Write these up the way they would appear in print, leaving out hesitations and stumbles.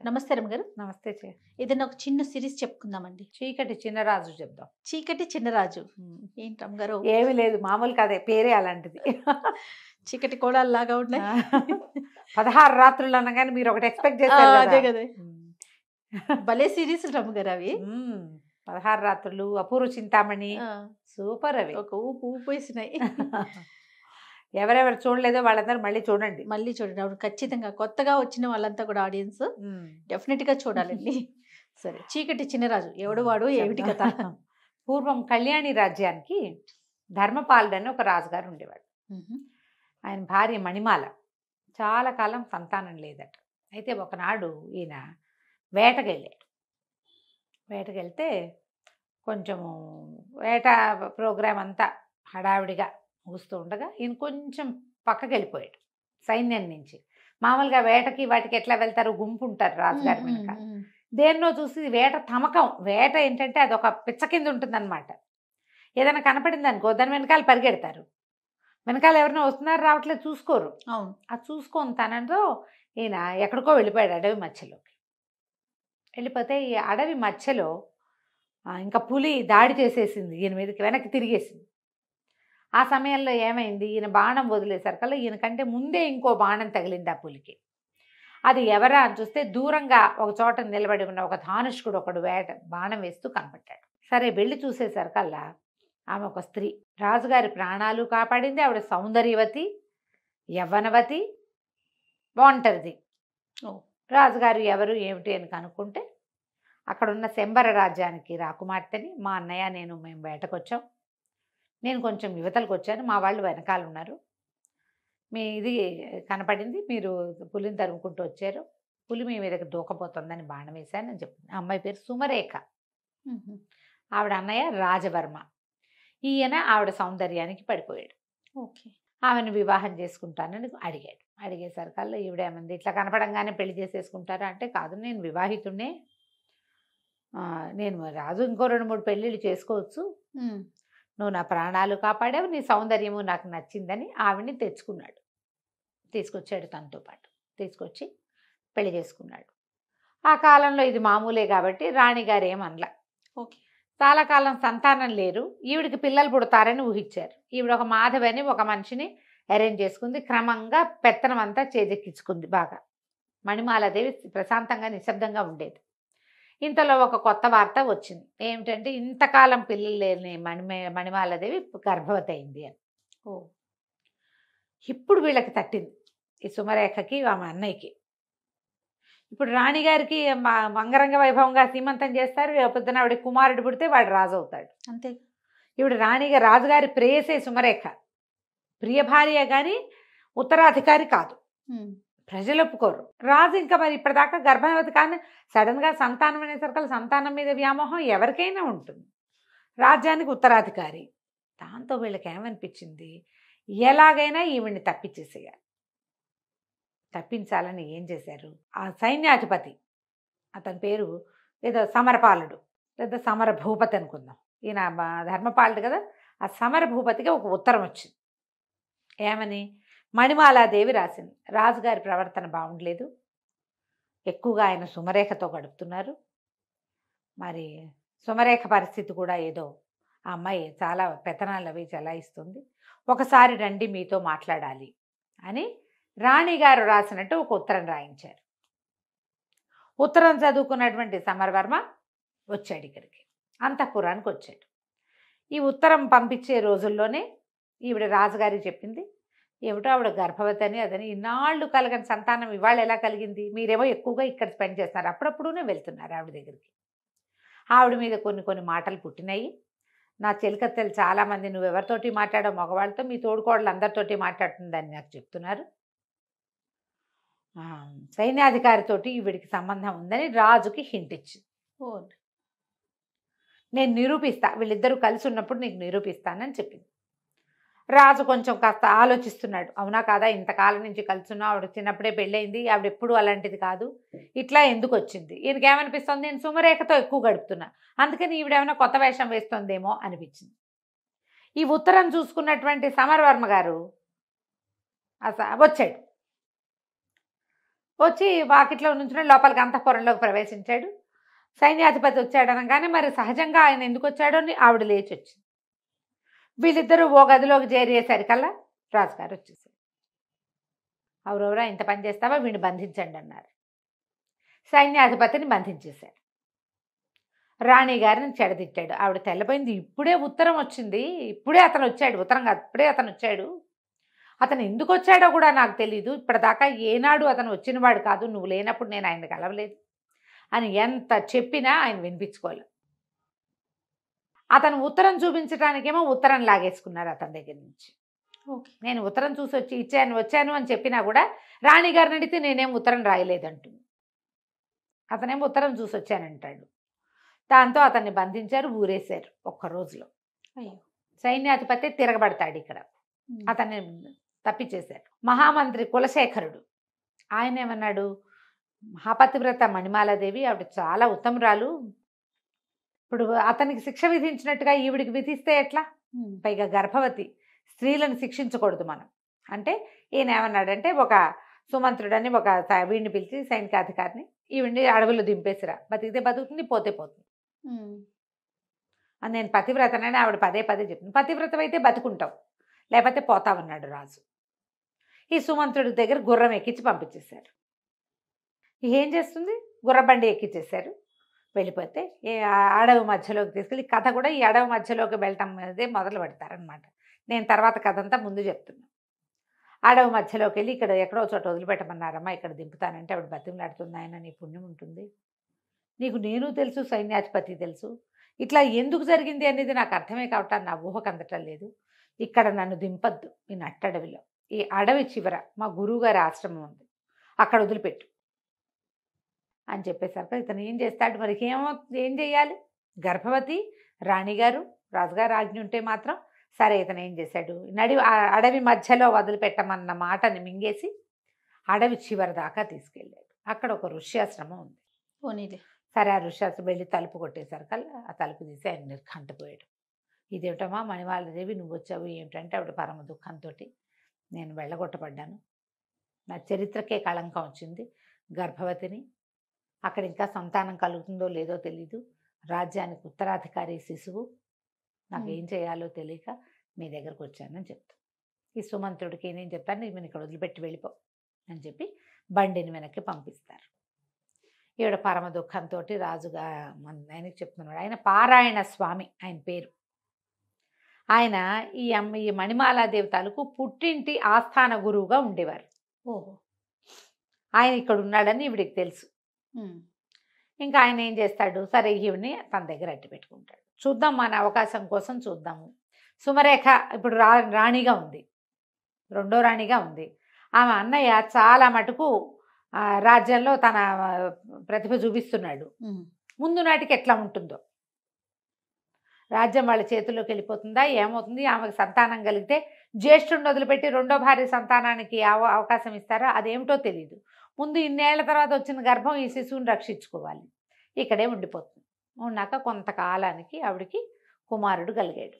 నమస్తే రమగారు. నమస్తే ఏదైనా ఒక చిన్న సిరీస్ చెప్పుకుందామండి. చీకటి చిన్నరాజు చెప్దాం. చీకటి చిన్నరాజు. ఏంటి రమగారు? ఏమీ లేదు, మామూలు కదే, పేరే అలాంటిది. చీకటి కోడాల్లాగా ఉన్నాయి. 16 రాత్రులు అనగానే మీరు ఒకటి ఎక్స్పెక్ట్ ఆ, చేశారు అదే కదా. కదా. భలే సిరీస్ రమగారు అవి. 16 రాత్రులు, అపూర్వ చింతామణి, ఆ, సూపర్ అవి. ఒక ఊపు ఊపేసినాయి. ఎవరెవరు చూడలేదో వాళ్ళందరూ మళ్ళీ చూడండి. మళ్ళీ చూడండి, అప్పుడు ఖచ్చితంగా కొత్తగా వచ్చిన వాళ్ళంతా కూడా ఆడియన్స్ మ్మ్. డెఫినెట్ గా చూడాలండి. సరే, చీకటి చిన్నరాజు ఎవడు వాడు ఏమిటి కథ? పూర్వం కళ్యాణి రాజ్యానికి ధర్మపాలుడు అని ఒక రాజుగారు ఉండేవాడు. ఆయన భార్య మణిమాల. చాలా కాలం సంతానం లేదట. అయితే ఒకనాడు ఈయన వేటకెళ్ళాడు. వేటకెళ్తే కొంచెము వేట ప్రోగ్రాం అంతా హడావిడిగా ముగుస్తూ ఉండగా ఈయన కొంచెం పక్కకి వెళ్ళిపోయాడు సైన్యం నుంచి. మామూలుగా వేటకి వాటికి ఎట్లా వెళ్తారు, గుంపు ఉంటారు రాజుగారి వెనక. దేన్నో చూసి వేట తమకం. వేట ఏంటంటే అది ఒక పిచ్చ కింద ఉంటుందన్నమాట. ఏదైనా కనపడింది అనుకో దాని వెనకాల పరిగెడతారు. వెనకాల ఎవరైనా వస్తున్నారు రావట్లేదు చూసుకోరు. అవును. ఆ చూసుకొని తనతో ఈయన ఎక్కడికో వెళ్ళిపోయాడు అడవి మధ్యలోకి. వెళ్ళిపోతే ఈ అడవి మధ్యలో ఇంకా పులి దాడి చేసేసింది ఈయన మీదకి, వెనక్కి తిరిగేసింది. ఆ సమయంలో ఏమైంది, ఈయన బాణం వదిలేసరికల్లా ఈయన కంటే ముందే ఇంకో బాణం తగిలింది ఆ పులికి. అది ఎవరా అని చూస్తే దూరంగా ఒక చోట నిలబడి ఉన్న ఒక ధానుష్కుడు ఒకడు బాణం వేస్తూ కనపడ్డాడు. సరే వెళ్ళి చూసేసరికల్లా ఆమె ఒక స్త్రీ, రాజుగారి ప్రాణాలు కాపాడింది. ఆవిడ సౌందర్యవతి, యవ్వనవతి, బాగుంటుంది. రాజుగారు ఎవరు ఏమిటి అని కనుక్కుంటే అక్కడున్న శంబర రాజ్యానికి రాకుమార్తెని, మా అన్నయ్య మేము వేటకొచ్చాం, నేను కొంచెం యువతలకు వచ్చాను, మా వాళ్ళు వెనకాల ఉన్నారు, మీ ఇది కనపడింది, మీరు పులిని తరుముకుంటూ వచ్చారు, పులి మీ మీదకి దూకపోతుందని బాణం వేశానని చెప్పింది. ఆ అమ్మాయి పేరు సుమరేఖ. ఆవిడ అన్నయ్య రాజవర్మ. ఈయన ఆవిడ సౌందర్యానికి పడిపోయాడు. ఓకే. ఆమెను వివాహం చేసుకుంటానని అడిగాడు. అడిగేసరికల్లా ఈవిడేమంది, ఇట్లా కనపడంగానే పెళ్లి చేసేసుకుంటారా అంటే, కాదు నేను వివాహితున్నే, నేను రాజు ఇంకో 2-3 పెళ్ళిళ్ళు చేసుకోవచ్చు, నువ్వు నా ప్రాణాలు కాపాడావు, నీ సౌందర్యము నాకు నచ్చిందని ఆవిడ్ని తీసుకొచ్చాడు తనతో పాటు. తీసుకొచ్చి పెళ్లి చేసుకున్నాడు. ఆ కాలంలో ఇది మామూలే కాబట్టి రాణిగారు ఏమనలా. ఓకే. చాలా కాలం సంతానం లేరు, ఈవిడికి పిల్లలు పుడతారని ఊహించారు. ఈవిడ ఒక మాధవి అని ఒక మనిషిని అరేంజ్ చేసుకుంది. క్రమంగా పెత్తనం అంతా చేజెక్కించుకుంది బాగా. మణిమాలాదేవి ప్రశాంతంగా నిశ్శబ్దంగా ఉండేది. ఇంతలో ఒక కొత్త వార్త వచ్చింది. ఏమిటంటే ఇంతకాలం పిల్లలు లేని మణిమాలాదేవి గర్భవతి అయింది అని. ఇప్పుడు వీళ్ళకి తట్టింది, ఈ సుమరేఖకి ఆమె అన్నయ్యకి. ఇప్పుడు రాణిగారికి అంగరంగ వైభవంగా సీమంతం చేస్తారు. పొద్దున ఆవిడ కుమారుడు పుడితే వాడు రాజు అవుతాడు, అంతే. ఇప్పుడు రాణిగా రాజుగారి ప్రేయసే సుమరేఖ, ప్రియ భార్య కానీ ఉత్తరాధికారి కాదు. ప్రజలు ఒప్పుకోరు. రాజు ఇంకా మరి ఇప్పటిదాకా గర్భవతి కానీ సడన్గా సంతానం అనేసరికి సంతానం మీద వ్యామోహం ఎవరికైనా ఉంటుంది. రాజ్యానికి ఉత్తరాధికారి. దాంతో వీళ్ళకి ఏమనిపించింది, ఎలాగైనా ఈవిడ్ని తప్పించేసేయాలి. తప్పించాలని ఏం చేశారు, ఆ సైన్యాధిపతి, అతని పేరు ఏదో సమరపాలుడు లేదా సమర భూపతి అనుకుందాం, ఈయన ధర్మపాలుడు కదా, ఆ సమర భూపతికి ఒక ఉత్తరం వచ్చింది. ఏమని, మణిమాలాదేవి రాసింది, రాజుగారి ప్రవర్తన బాగుండలేదు, ఎక్కువగా ఆయన సుమరేఖతో గడుపుతున్నారు, మరి సుమరేఖ పరిస్థితి కూడా ఏదో, ఆ అమ్మాయి చాలా పెత్తనాలు అవి చెలాయిస్తుంది, ఒకసారి రండి మీతో మాట్లాడాలి అని రాణిగారు రాసినట్టు ఒక ఉత్తరం రాయించారు. ఉత్తరం చదువుకున్నటువంటి సమరవర్మ వచ్చాడు ఇక్కడికి, అంతఃపురానికి వచ్చాడు. ఈ ఉత్తరం పంపించే రోజుల్లోనే ఈవిడ రాజుగారికి చెప్పింది, ఏమిటో ఆవిడ గర్భవతి అని అదని, ఇన్నాళ్ళు కలగని సంతానం ఇవాళ ఎలా కలిగింది, మీరేమో ఎక్కువగా ఇక్కడ స్పెండ్ చేస్తున్నారు, అప్పుడప్పుడునే వెళ్తున్నారు ఆవిడ దగ్గరికి. ఆవిడ మీద కొన్ని మాటలు పుట్టినాయి. నా చెలికత్తెలు చాలామంది, నువ్వెవరితోటి మాట్లాడో మగవాళ్ళతో, మీ తోడుకోడలు అందరితోటి మాట్లాడుతుందని నాకు చెప్తున్నారు, సైన్యాధికారితోటి ఈవిడికి సంబంధం ఉందని రాజుకి హింట్ ఇచ్చింది. నేను నిరూపిస్తా, వీళ్ళిద్దరూ కలిసి ఉన్నప్పుడు నీకు నిరూపిస్తానని చెప్పింది. రాజు కొంచెం కాస్త ఆలోచిస్తున్నాడు, అవునా కాదా, ఇంతకాలం నుంచి కలుసున్నా, ఆవిడ చిన్నప్పుడే పెళ్ళయింది, ఆవిడ ఎప్పుడు అలాంటిది కాదు, ఇట్లా ఎందుకు వచ్చింది, ఈయనకి ఏమనిపిస్తుంది, నేను సుమరేఖతో ఎక్కువ గడుపుతున్నా, అందుకని ఈవిడేమైనా కొత్త వేషం వేస్తుందేమో అనిపించింది. ఈ ఉత్తరం చూసుకున్నటువంటి సమరవర్మ గారు వచ్చాడు. వచ్చి వాకిట్లో నుంచి లోపలికి అంతఃపురంలోకి ప్రవేశించాడు. సైన్యాధిపతి వచ్చాడు అనగానే మరి సహజంగా ఆయన ఎందుకు వచ్చాడో అని ఆవిడ లేచి వచ్చింది. వీళ్ళిద్దరూ ఓ గదిలోకి చేరేసరికల్లా రాజుగారు వచ్చేసారు. ఎవరెవరా ఇంత పని చేస్తావా, వీడిని బంధించండి అన్నారు. సైన్యాధిపతిని బంధించేశారు. రాణి గారిని చెడదిట్టాడు. ఆవిడ తెల్లబోయింది. ఇప్పుడే ఉత్తరం వచ్చింది, ఇప్పుడే అతను వచ్చాడు, ఉత్తరం కాదు ఇప్పుడే అతను వచ్చాడు, అతను ఎందుకు వచ్చాడో కూడా నాకు తెలీదు, ఇప్పటిదాకా ఏనాడు అతను వచ్చినవాడు కాదు, నువ్వు లేనప్పుడు నేను ఆయన కలవలేదు అని ఎంత చెప్పినా ఆయన వినిపించుకోలేదు. అతను ఉత్తరం చూపించడానికేమో ఉత్తరం లాగేసుకున్నారు అతని దగ్గర నుంచి. ఓకే. నేను ఉత్తరం చూసి వచ్చాను అని చెప్పినా కూడా రాణి గారిని అడిగితే నేనేం ఉత్తరం రాయలేదంటుంది. అతనేమో ఉత్తరం చూసి వచ్చానంటాడు. దాంతో అతన్ని బంధించారు, ఊరేశారు ఒక్క రోజులో. అయ్యో. సైన్యాధిపతి తిరగబడతాడు ఇక్కడ, అతన్ని తప్పించేశారు. మహామంత్రి కులశేఖరుడు ఆయన ఏమన్నాడు, మహాపతివ్రత మణిమాలాదేవి ఆవిడ చాలా ఉత్తమురాలు, ఇప్పుడు అతనికి శిక్ష విధించినట్టుగా ఈవిడికి విధిస్తే ఎట్లా, పైగా గర్భవతి, స్త్రీలను శిక్షించకూడదు మనం అంటే. ఈయన ఏమన్నాడంటే ఒక సుమంత్రుడని ఒక వీడిని పిలిచి సైనికాధికారిని, ఈవిడిని అడవుల్లో దింపేసిరా, బతికితే బతుకుతుంది, పోతే పోతుంది అని. నేను పతివ్రతనని ఆవిడ పదే పదే చెప్పింది. పతివ్రతమైతే బతుకుంటావు, లేకపోతే పోతావన్నాడు రాజు. ఈ సుమంత్రుడి దగ్గర గుర్రం ఎక్కించి పంపించేశారు. ఏం చేస్తుంది, గుర్రబండి ఎక్కించేశారు. వెళ్ళిపోతే అడవి మధ్యలోకి తీసుకెళ్ళి, కథ కూడా ఈ అడవి మధ్యలోకి వెళ్ళటం అదే మొదలు పెడతారనమాట. నేను తర్వాత కథ అంతా ముందు చెప్తున్నాను. అడవి మధ్యలోకి వెళ్ళి ఇక్కడ ఎక్కడో చోట వదిలిపెట్టమన్నారమ్మా, ఇక్కడ దింపుతానంటే ఆవిడ బతిమలాడుతుంది, ఆయన నీ పుణ్యం ఉంటుంది, నీకు నేను తెలుసు, సైన్యాధిపతి తెలుసు, ఇట్లా ఎందుకు జరిగింది అనేది నాకు అర్థమే కావటం, నా ఊహకు అందటం లేదు, ఇక్కడ నన్ను దింపద్దు, ఈ నట్టడవిలో, ఈ అడవి చివర మా గురువుగారి ఆశ్రమం ఉంది, అక్కడ వదిలిపెట్టు అని చెప్పేసరికి ఇతను ఏం చేస్తాడు మరి, ఏం చేయాలి, గర్భవతి రాణిగారు, రాజుగారు ఆజ్ఞ ఉంటే మాత్రం సరే. ఇతను ఏం చేశాడు, అడవి మధ్యలో వదిలిపెట్టమన్న మాటని మింగేసి అడవి చివరి దాకా తీసుకెళ్ళాడు. అక్కడ ఒక ఋష్యాశ్రమం ఉంది. పోనీలే. సరే, ఆ ఋష్యాశ్రమం వెళ్ళి తలుపు కొట్టేసరికల్లా ఆ తలుపు తీసి ఆయన నిర్ఘంటపోయాడు. ఇదేమిటమ్మా మణిమాలాదేవి, నువ్వు వచ్చావు ఏమిటంటే ఆవిడ పరమ దుఃఖంతో, నేను వెళ్ళగొట్టబడ్డాను, నా చరిత్రకే కళంకం వచ్చింది, గర్భవతిని, అక్కడ ఇంకా సంతానం కలుగుతుందో లేదో తెలీదు, రాజ్యానికి ఉత్తరాధికారి శిశువు, నాకు ఏం చేయాలో తెలియక మీ దగ్గరకు వచ్చానని చెప్తాను. ఈ సుమంత్రుడికి నేను చెప్తాను, నేను ఇక్కడ వదిలిపెట్టి వెళ్ళిపో అని చెప్పి బండిని వెనక్కి పంపిస్తారు. ఈవిడ పరమ దుఃఖంతో రాజుగా ఆయనకి చెప్తున్నాడు. ఆయన పారాయణ స్వామి ఆయన పేరు. ఆయన ఈ మణిమాలాదేవి తాలూకు పుట్టింటి ఆస్థాన గురువుగా ఉండేవారు. ఓహో. ఆయన ఇక్కడ ఉన్నాడని ఈవిడికి తెలుసు. ఇంకా ఆయన ఏం చేస్తాడు, సరే ఈవిని తన దగ్గర అట్టి పెట్టుకుంటాడు. చూద్దాం, మన అవకాశం కోసం చూద్దాము. సుమరేఖ ఇప్పుడు రాణిగా ఉంది, రెండో రాణిగా ఉంది. ఆమె అన్నయ్య చాలా మటుకు రాజ్యంలో తన ప్రతిభ చూపిస్తున్నాడు. ముందు నాటికి ఎట్లా ఉంటుందో, రాజ్యం వాళ్ళ చేతుల్లోకి వెళ్ళిపోతుందా, ఏమవుతుంది, ఆమెకు సంతానం కలిగితే జ్యేష్ఠుడిని వదిలిపెట్టి రెండో భార్య సంతానానికి అవకాశం ఇస్తారా, అదేమిటో తెలియదు. ముందు ఇన్నేళ్ల తర్వాత వచ్చిన గర్భం ఈ శిశువుని రక్షించుకోవాలి, ఇక్కడే ఉండిపోతుంది. ఉన్నాక కొంతకాలానికి ఆవిడికి కుమారుడు కలిగాడు,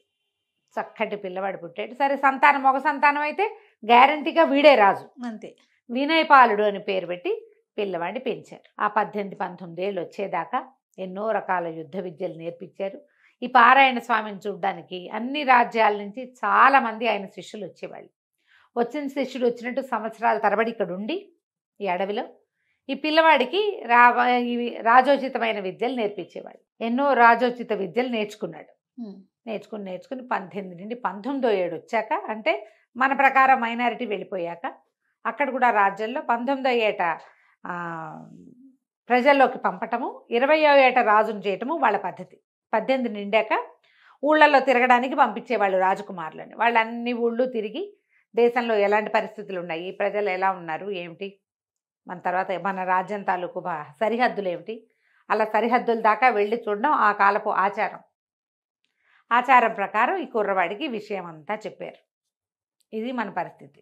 చక్కటి పిల్లవాడు పుట్టాడు. సరే, సంతానం మగ సంతానం అయితే గ్యారంటీగా వీడే రాజు, అంతే. వినయపాలుడు అని పేరు పెట్టి పిల్లవాడిని పెంచారు. ఆ 18-19 ఏళ్ళు వచ్చేదాకా ఎన్నో రకాల యుద్ధ విద్యలు నేర్పించారు. ఈ పారాయణ స్వామిని చూడ్డానికి అన్ని రాజ్యాల నుంచి చాలామంది ఆయన శిష్యులు వచ్చేవాళ్ళు. వచ్చిన శిష్యుడు వచ్చినట్టు సంవత్సరాల తరబడి ఇక్కడ ఉండి ఈ అడవిలో ఈ పిల్లవాడికి రాజోచితమైన విద్యలు నేర్పించేవాళ్ళు. ఎన్నో రాజోచిత విద్యలు నేర్చుకున్నాడు. నేర్చుకుని 18 నుండి 19వ ఏడు వచ్చాక, అంటే మన ప్రకారం మైనారిటీ వెళ్ళిపోయాక, అక్కడ కూడా రాజ్యంలో 19వ ఏట ప్రజల్లోకి పంపటము, 20వ ఏట రాజును చేయటము వాళ్ళ పద్ధతి. 18 నిండాక ఊళ్ళల్లో తిరగడానికి పంపించేవాళ్ళు రాజకుమారులని. వాళ్ళు అన్ని ఊళ్ళు తిరిగి దేశంలో ఎలాంటి పరిస్థితులు ఉన్నాయి, ప్రజలు ఎలా ఉన్నారు ఏమిటి, మన తర్వాత మన రాజ్యం తాలూకు సరిహద్దులు ఏమిటి, అలా సరిహద్దుల దాకా వెళ్ళి చూడడం ఆ కాలపు ఆచారం. ఆచారం ప్రకారం ఈ కుర్రవాడికి విషయం అంతా చెప్పారు. ఇది మన పరిస్థితి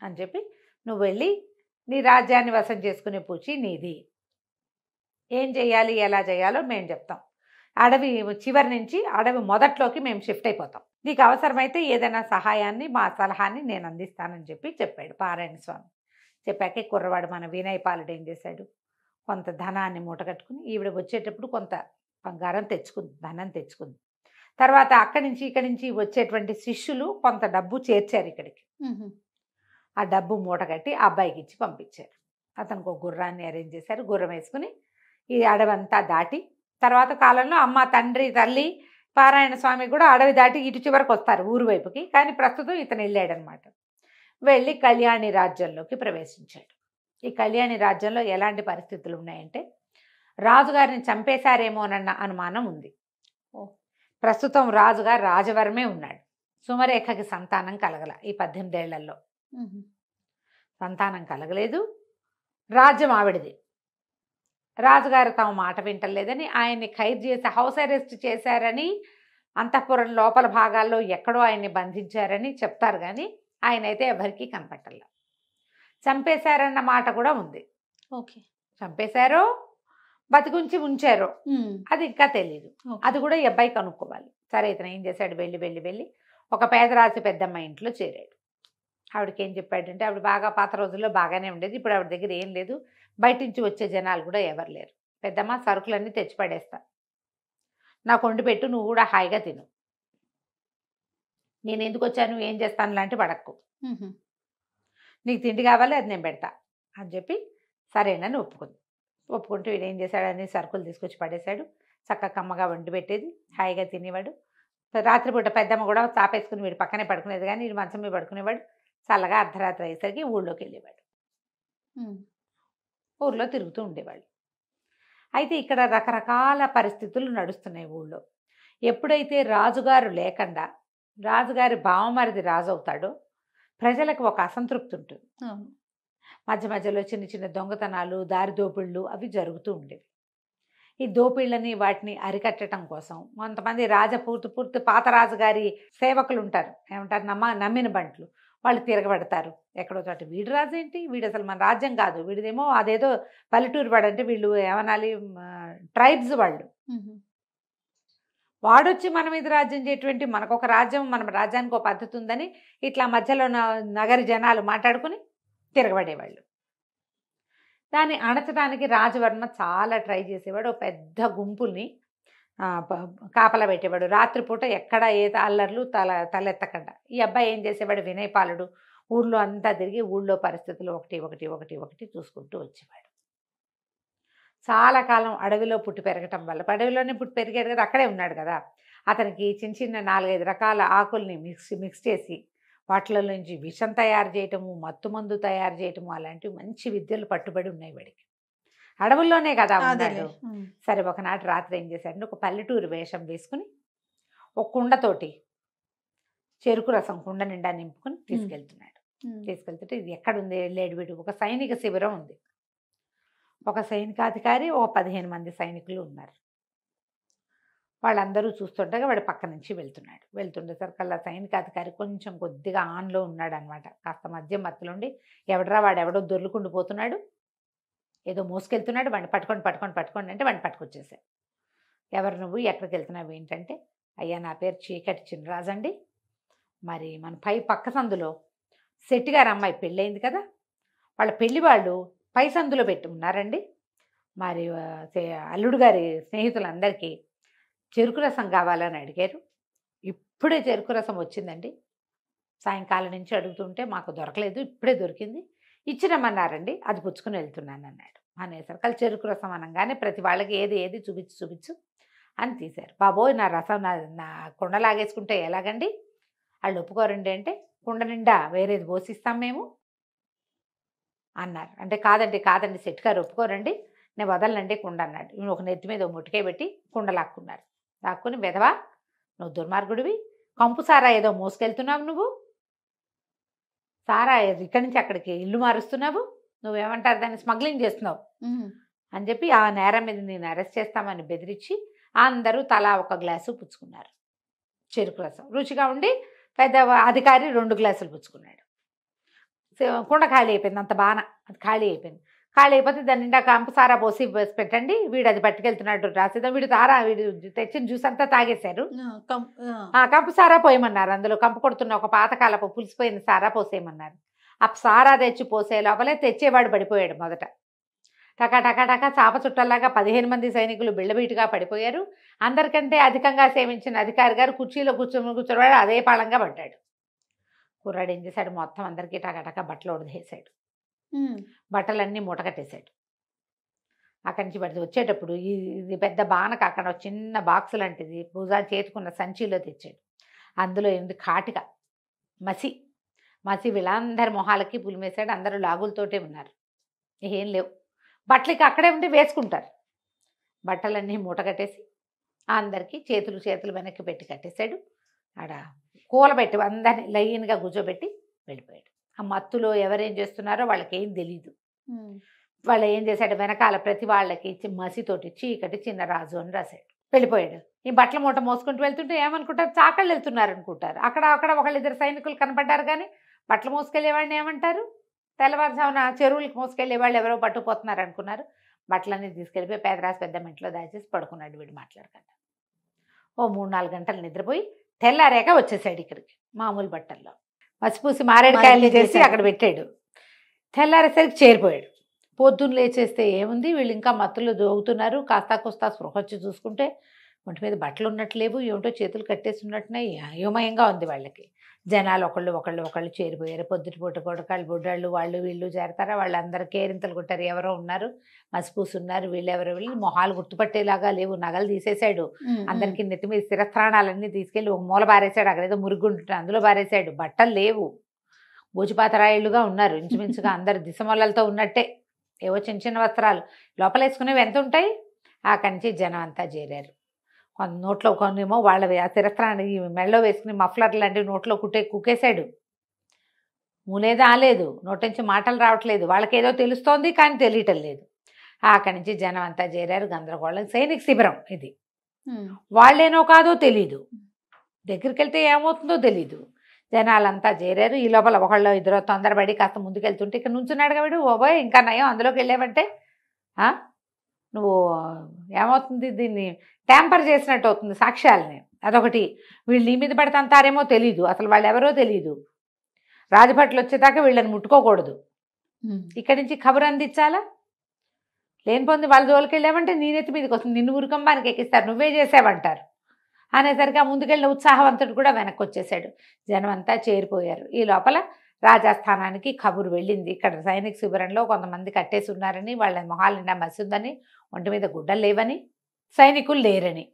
అని చెప్పి, నువ్వు వెళ్ళి నీ రాజ్యాన్ని వశం చేసుకునే పూచి నీది, ఏం చేయాలి ఎలా చేయాలో మేము చెప్తాం, అడవి చివరి నుంచి అడవి మొదట్లోకి మేము షిఫ్ట్ అయిపోతాం, నీకు అవసరమైతే ఏదైనా సహాయాన్ని మా సలహాన్ని నేను అందిస్తానని చెప్పి చెప్పాడు పారాయణ స్వామి. చెప్పాకే కుర్రవాడు మన వినయ్ పాలుడు ఏం చేశాడు, కొంత ధనాన్ని మూటగట్టుకుని ఈవిడ వచ్చేటప్పుడు కొంత బంగారం తెచ్చుకుంది, ధనం తెచ్చుకుంది. తర్వాత అక్కడి నుంచి ఇక్కడి నుంచి వచ్చేటువంటి శిష్యులు కొంత డబ్బు చేర్చారు ఇక్కడికి. ఆ డబ్బు మూటగట్టి ఆ అబ్బాయికి ఇచ్చి పంపించారు. అతనికి ఒక గుర్రాన్ని అరేంజ్ చేశారు. గుర్రం వేసుకుని ఈ అడవంతా దాటి, తర్వాత కాలంలో అమ్మ, తండ్రి, తల్లి, పారాయణ స్వామి కూడా అడవి దాటి ఇటు చివరకు వస్తారు ఊరు వైపుకి. కానీ ప్రస్తుతం ఇతను వెళ్ళాడనమాట. వెళ్ళి కళ్యాణి రాజ్యంలోకి ప్రవేశించాడు. ఈ కళ్యాణి రాజ్యంలో ఎలాంటి పరిస్థితులు ఉన్నాయంటే, రాజుగారిని చంపేశారేమోనన్న అనుమానం ఉంది. ప్రస్తుతం రాజుగారు రాజవరమే ఉన్నాడు. సుమరేఖకి సంతానం కలగల. ఈ 18 ఏళ్లలో సంతానం కలగలేదు. రాజ్యం ఆవిడది. రాజుగారు తమ మాట వింటలేదని ఆయన్ని ఖైదు చేసి హౌస్ అరెస్ట్ చేశారని, అంతఃపురం లోపల భాగాల్లో ఎక్కడో ఆయన్ని బంధించారని చెప్తారు. కానీ ఆయన అయితే ఎవరికీ కనపట్టలే. చంపేశారన్న మాట కూడా ఉంది. ఓకే, చంపేశారో బతికుంచి ఉంచారో అది ఇంకా తెలియదు. అది కూడా ఈ అబ్బాయి కనుక్కోవాలి. సరే, ఇతను ఏం చేశాడు, వెళ్ళి ఒక పేదరాశి పెద్దమ్మ ఇంట్లో చేరాడు. ఆవిడకి ఏం చెప్పాడంటే, ఆవిడ బాగా పాత రోజుల్లో బాగానే ఉండేది. ఇప్పుడు ఆవిడ దగ్గర ఏం లేదు, బయట నుంచి వచ్చే జనాలు కూడా ఎవరు లేరు. పెద్దమ్మ, సరుకులన్నీ తెచ్చి పడేస్తా, నాకు వండి పెట్టు, నువ్వు కూడా హాయిగా తిను, నేను ఎందుకు వచ్చాను, ఏం చేస్తాను లాంటి పడక్కు, నీకు తిండి కావాలి, అది నేను పెడతా అని చెప్పి సరేనని ఒప్పుకుంటూ వీడు ఏం చేశాడని సరుకులు తీసుకొచ్చి పడేశాడు. చక్కగా కమ్మగా వండి పెట్టేది, హాయిగా తినేవాడు. రాత్రిపూట పెద్దమ్మ కూడా చాపేసుకుని వీడు పక్కనే పడుకునేది, కానీ వీడు మంచం మీద పడుకునేవాడు. చల్లగా అర్ధరాత్రి అయ్యేసరికి ఊళ్ళోకి వెళ్ళేవాడు. ఊళ్ళో తిరుగుతూ ఉండేవాళ్ళు. అయితే ఇక్కడ రకరకాల పరిస్థితులు నడుస్తున్నాయి ఊళ్ళో. ఎప్పుడైతే రాజుగారు లేకుండా రాజుగారి బావమరిది రాజు అవుతాడో ప్రజలకు ఒక అసంతృప్తి ఉంటుంది. మధ్య మధ్యలో చిన్న చిన్న దొంగతనాలు, దారి దోపిళ్ళు అవి జరుగుతూ ఉండేవి. ఈ దోపిళ్ళని వాటిని అరికట్టడం కోసం కొంతమంది పూర్తి పాత రాజుగారి సేవకులు ఉంటారు, ఏమంటారు, నమ్మిన బంట్లు, వాళ్ళు తిరగబడతారు ఎక్కడో చోట. వీడు రాజు ఏంటి, వీడు అసలు మన రాజ్యం కాదు, వీడిదేమో అదేదో పల్లెటూరు వాడు, అంటే వీళ్ళు ఏమనాలి, ట్రైబ్స్ వాళ్ళు, వాడొచ్చి మన మీద రాజ్యం చేయటువంటి, మనకొక రాజ్యం, మన రాజ్యానికి ఒక పద్ధతి ఉందని ఇట్లా మధ్యలో నగరి జనాలు మాట్లాడుకుని తిరగబడేవాళ్ళు. దాన్ని అణచడానికి రాజవర్మ చాలా ట్రై చేసేవాడు. పెద్ద గుంపుల్ని కాపలా పెట్టేవాడు. రాత్రిపూట ఎక్కడ ఏ అల్లర్లు తలెత్తకుండా. ఈ అబ్బాయి ఏం చేసేవాడు, వినయపాలుడు ఊళ్ళో అంతా తిరిగి ఊళ్ళో పరిస్థితులు ఒకటి చూసుకుంటూ వచ్చేవాడు. చాలా కాలం అడవిలో పుట్టి పెరగటం వల్ల, అడవిలోనే పుట్టి పెరిగాడు కదా, అక్కడే ఉన్నాడు కదా, అతనికి చిన్న చిన్న 4-5 రకాల ఆకుల్ని మిక్స్ చేసి వాటిలో నుంచి విషం తయారు చేయటము, మత్తుమందు తయారు చేయటము, అలాంటివి మంచి విద్యలు పట్టుబడి ఉన్నాయి వాడికి. అడవుల్లోనే కదా ఉన్నాడు. సరే, ఒకనాటి రాత్రి ఏం చేశాడంటే, ఒక పల్లెటూరు వేషం వేసుకుని ఒక కుండతోటి చెరుకు రసం కుండ నిండా నింపుకొని తీసుకెళ్తున్నాడు. తీసుకెళ్తుంటే ఇది ఎక్కడుంది, వెళ్ళాడు వీడు, ఒక సైనిక శిబిరం ఉంది. ఒక సైనికాధికారి, ఒక 15 మంది సైనికులు ఉన్నారు. వాళ్ళందరూ చూస్తుండగా వాడు పక్క నుంచి వెళ్తుండేసరికల్లా సైనికాధికారి కొంచెం కొద్దిగా ఆన్లో ఉన్నాడు అనమాట. కాస్త మధ్య మత్తులో ఉండి, ఎవడరా వాడెవడో దొర్లుకుంటూ పోతున్నాడు, ఏదో మోసుకెళ్తున్నాడు, వాడిని పట్టుకోండి అంటే వాడిని పట్టుకొచ్చేసాడు. ఎవరు నువ్వు, ఎక్కడికి వెళ్తున్నావు ఏంటంటే, అయ్యా నా పేరు చీకటి చినరాజు అండి, మరి మన పక్క సందులో శెట్టి గారు అమ్మాయి పెళ్ళయింది కదా, వాళ్ళ పెళ్లి వాళ్ళు పై సందులో పెట్టి ఉన్నారండి, మరి అల్లుడు గారి స్నేహితులందరికీ చెరుకు రసం కావాలని అడిగారు, ఇప్పుడే చెరుకు రసం వచ్చిందండి, సాయంకాలం నుంచి అడుగుతుంటే మాకు దొరకలేదు, ఇప్పుడే దొరికింది, ఇచ్చిరమ్మన్నారండి, అది పుచ్చుకుని వెళ్తున్నాను అన్నాడు. అనేసరికి చెరుకు రసం అనగానే ప్రతి వాళ్ళకి ఏది చూపించు అని తీశారు. బాబోయ్, నా రసం నా కుండ లాగేసుకుంటే ఎలాగండి, వాళ్ళు ఒప్పుకోరండి అంటే, కుండ నిండా వేరేది పోసిస్తాం మేము అన్నారు. అంటే కాదండి శెట్టి గారు ఒప్పుకోరండి, నేను వదలనండి కుండ అన్నాడు. ఈయన ఒక నెత్తి మీద ముటికే పెట్టి కుండ లాక్కున్నారు. లాక్కుని, వెధవా నువ్వు దుర్మార్గుడివి, కంపు సారా ఏదో మోసుకెళ్తున్నావు, నువ్వు సారా ఇక్కడి నుంచి అక్కడికి ఇల్లు మారుస్తున్నావు, నువ్వేమంటారు దాన్ని స్మగ్లింగ్ చేస్తున్నావు అని చెప్పి ఆ నేరం మీద నేను అరెస్ట్ చేస్తామని బెదిరించి అందరూ తలా ఒక గ్లాసు పుచ్చుకున్నారు. చెరుకు రసం రుచిగా ఉండి పెద్ద అధికారి 2 గ్లాసులు పుచ్చుకున్నాడు. కుండ ఖాళీ అయిపోయింది, అంత బాగా అది ఖాళీ అయిపోయింది. ఖాళీ అయిపోతే దాని నిండా కంపు సారా పోసి పెట్టండి, వీడు అది పట్టుకెళ్తున్నాడు రాసేద్దాం, వీడు తెచ్చిన జ్యూస్ అంతా తాగేశారు, కంపు సారా పోయమన్నారు. అందులో కంపు కొడుతున్న ఒక పాతకాలపు పులిసిపోయిన సారా పోసేయమన్నారు. ఆ సారా తెచ్చి పోసే లోపలే తెచ్చేవాడు పడిపోయాడు మొదట. టకా చాప చుట్టల్లాగా 15 మంది సైనికులు బిళ్ళబీటుగా పడిపోయారు. అందరికంటే అధికంగా సేవించిన అధికారి గారు కుర్చీలో కూర్చోవాడు అదే పాళంగా పడ్డాడు. కుర్రాడు ఏం చేశాడు, మొత్తం అందరికీ టకా బట్టలు ఉడదేశాడు. బట్టలన్నీ మూటకట్టేశాడు. అక్కడి నుంచి పడితే వచ్చేటప్పుడు ఇది పెద్ద బానక అక్కడ చిన్న బాక్స్ లాంటిది భుజా చేతుకున్న సంచిలో తెచ్చాడు. అందులో ఏంది కాటిక మసి వీళ్ళందరి మొహాలకి పులిమేశాడు. అందరూ లాగులతోటే ఉన్నారు, ఏం లేవు. బట్టలకి అక్కడే ఉంటే వేసుకుంటారు. బట్టలన్నీ మూట కట్టేసి అందరికీ చేతులు వెనక్కి పెట్టి కట్టేశాడు. ఆడ కూలబెట్టి అందరినీ లైన్గా కూర్చోబెట్టి వెళ్ళిపోయాడు. ఆ మత్తులో ఎవరేం చేస్తున్నారో వాళ్ళకేం తెలీదు. వాళ్ళు ఏం చేశాడు, వెనకాల ప్రతి వాళ్ళకి మసితోటి చీకటి చిన్నరాజు అని రాశాడు. వెళ్ళిపోయాడు. ఈ బట్టల మూట మోసుకుంటూ వెళ్తుంటే ఏమనుకుంటారు, చాకళ్ళు వెళ్తున్నారు అనుకుంటారు. అక్కడ ఒకళ్ళిద్దరు సైనికులు కనపడ్డారు, కానీ బట్టలు మోసుకెళ్ళేవాడిని ఏమంటారు, తెల్లవారుజామున చెరువులకు మోసుకెళ్ళే వాళ్ళు ఎవరో పట్టుకుపోతున్నారు అనుకున్నారు. బట్టలన్నీ తీసుకెళ్ళిపోయి పేదరాశి పెద్ద ఇంట్లో దాచేసి పడుకున్నాడు వీడు మాట్లాడకుండా. ఓ 3-4 గంటలు నిద్రపోయి తెల్లారాక వచ్చేసాడు ఇక్కడికి మామూలు బట్టల్లో. మసిపూసి మారేడుకాయలు చేసి అక్కడ పెట్టాడు. తెల్లారేసరికి చేరిపోయాడు. పొద్దున్న లేచేస్తే ఏముంది, వీళ్ళు ఇంకా మత్తులో దోగుతున్నారు. కాస్తా స్పృహ వచ్చి చూసుకుంటే ఒంటి మీద బట్టలు ఉన్నట్లేవు, ఏమిటో చేతులు కట్టేసి ఉన్నట్టున్నాయి. అయోమయంగా ఉంది వాళ్ళకి. జనాలు ఒకళ్ళు చేరిపోయారు. పొద్దుటిపూట కొడకాళ్ళు బుడ్డాళ్ళు వాళ్ళు వీళ్ళు చేరతారా, వాళ్ళందరూ కేరింతలు కొట్టారు. ఎవరో ఉన్నారు, మసిపూసి ఉన్నారు, వీళ్ళు మొహాలు గుర్తుపట్టేలాగా లేవు. నగలు తీసేశాడు. అందరికీ నెత్తి మీద స్థిరస్థానాలన్నీ తీసుకెళ్ళి ఒక మూల బారేశాడు. అక్కడేదో మురుగుంటుంటే అందులో బారేశాడు. బట్టలు లేవు, బూచిపాతరాయిళ్ళుగా ఉన్నారు ఇంచుమించుగా. అందరు దిశమొల్లలతో ఉన్నట్టే, ఏవో చిన్న వస్త్రాలు లోపలేసుకునేవి ఎంత ఉంటాయి. అక్కడి నుంచి జనం అంతా చేరారు. కొంత నోట్లో కొన్నేమో వాళ్ళవి ఆ స్థిరస్థానాన్ని మెడలో వేసుకుని మఫ్లర్ లాంటివి నోట్లో కుక్కేశాడు. మూలేదా ఆలేదు, నోటి నుంచి మాటలు రావట్లేదు. వాళ్ళకేదో తెలుస్తోంది కానీ తెలియటం లేదు. అక్కడి నుంచి జనం అంతా చేరారు. గందరగోళం. సైనిక శిబిరం ఇది. వాళ్ళేనో కాదో తెలీదు, దగ్గరికి వెళ్తే ఏమవుతుందో తెలీదు. జనాలంతా చేరారు. ఈ లోపల ఒకళ్ళు ఇద్దరు తొందరపడి కాస్త ముందుకెళ్తుంటే ఇక్కడ నుంచున్నాడు కాబట్టి ఓబోయ్ ఇంకా నయం అందులోకి వెళ్ళామంటే నువ్వు ఏమవుతుంది, దీన్ని ట్యాంపర్ చేసినట్టు అవుతుంది సాక్ష్యాలని. అదొకటి. వీళ్ళు నీ మీద పడతంతారేమో తెలీదు, అసలు వాళ్ళు ఎవరో తెలీదు. రాజభట్లు వచ్చేదాకా వీళ్ళని ముట్టుకోకూడదు. ఇక్కడి నుంచి ఖబర్ అందించాలా. లేనిపోంది వాళ్ళ జోలికి వెళ్ళామంటే నీ నెత్తి మీదకి వస్తుంది, నిన్ను ఉరికంబానికి ఎక్కిస్తారు, నువ్వే చేసావంటారు అనేసరికి ఆ ముందుకెళ్ళిన ఉత్సాహవంతుడు కూడా వెనక్కి వచ్చేసాడు. జనం అంతా చేరిపోయారు. ఈ లోపల రాజస్థానానికి కబురు వెళ్ళింది, ఇక్కడ సైనిక శిబిరంలో కొంతమంది కట్టేసి ఉన్నారని, వాళ్ళ మొహాలు నిండా మసి ఉందని, ఒంటి మీద గుడ్డలు లేవని, సైనికులు లేరని,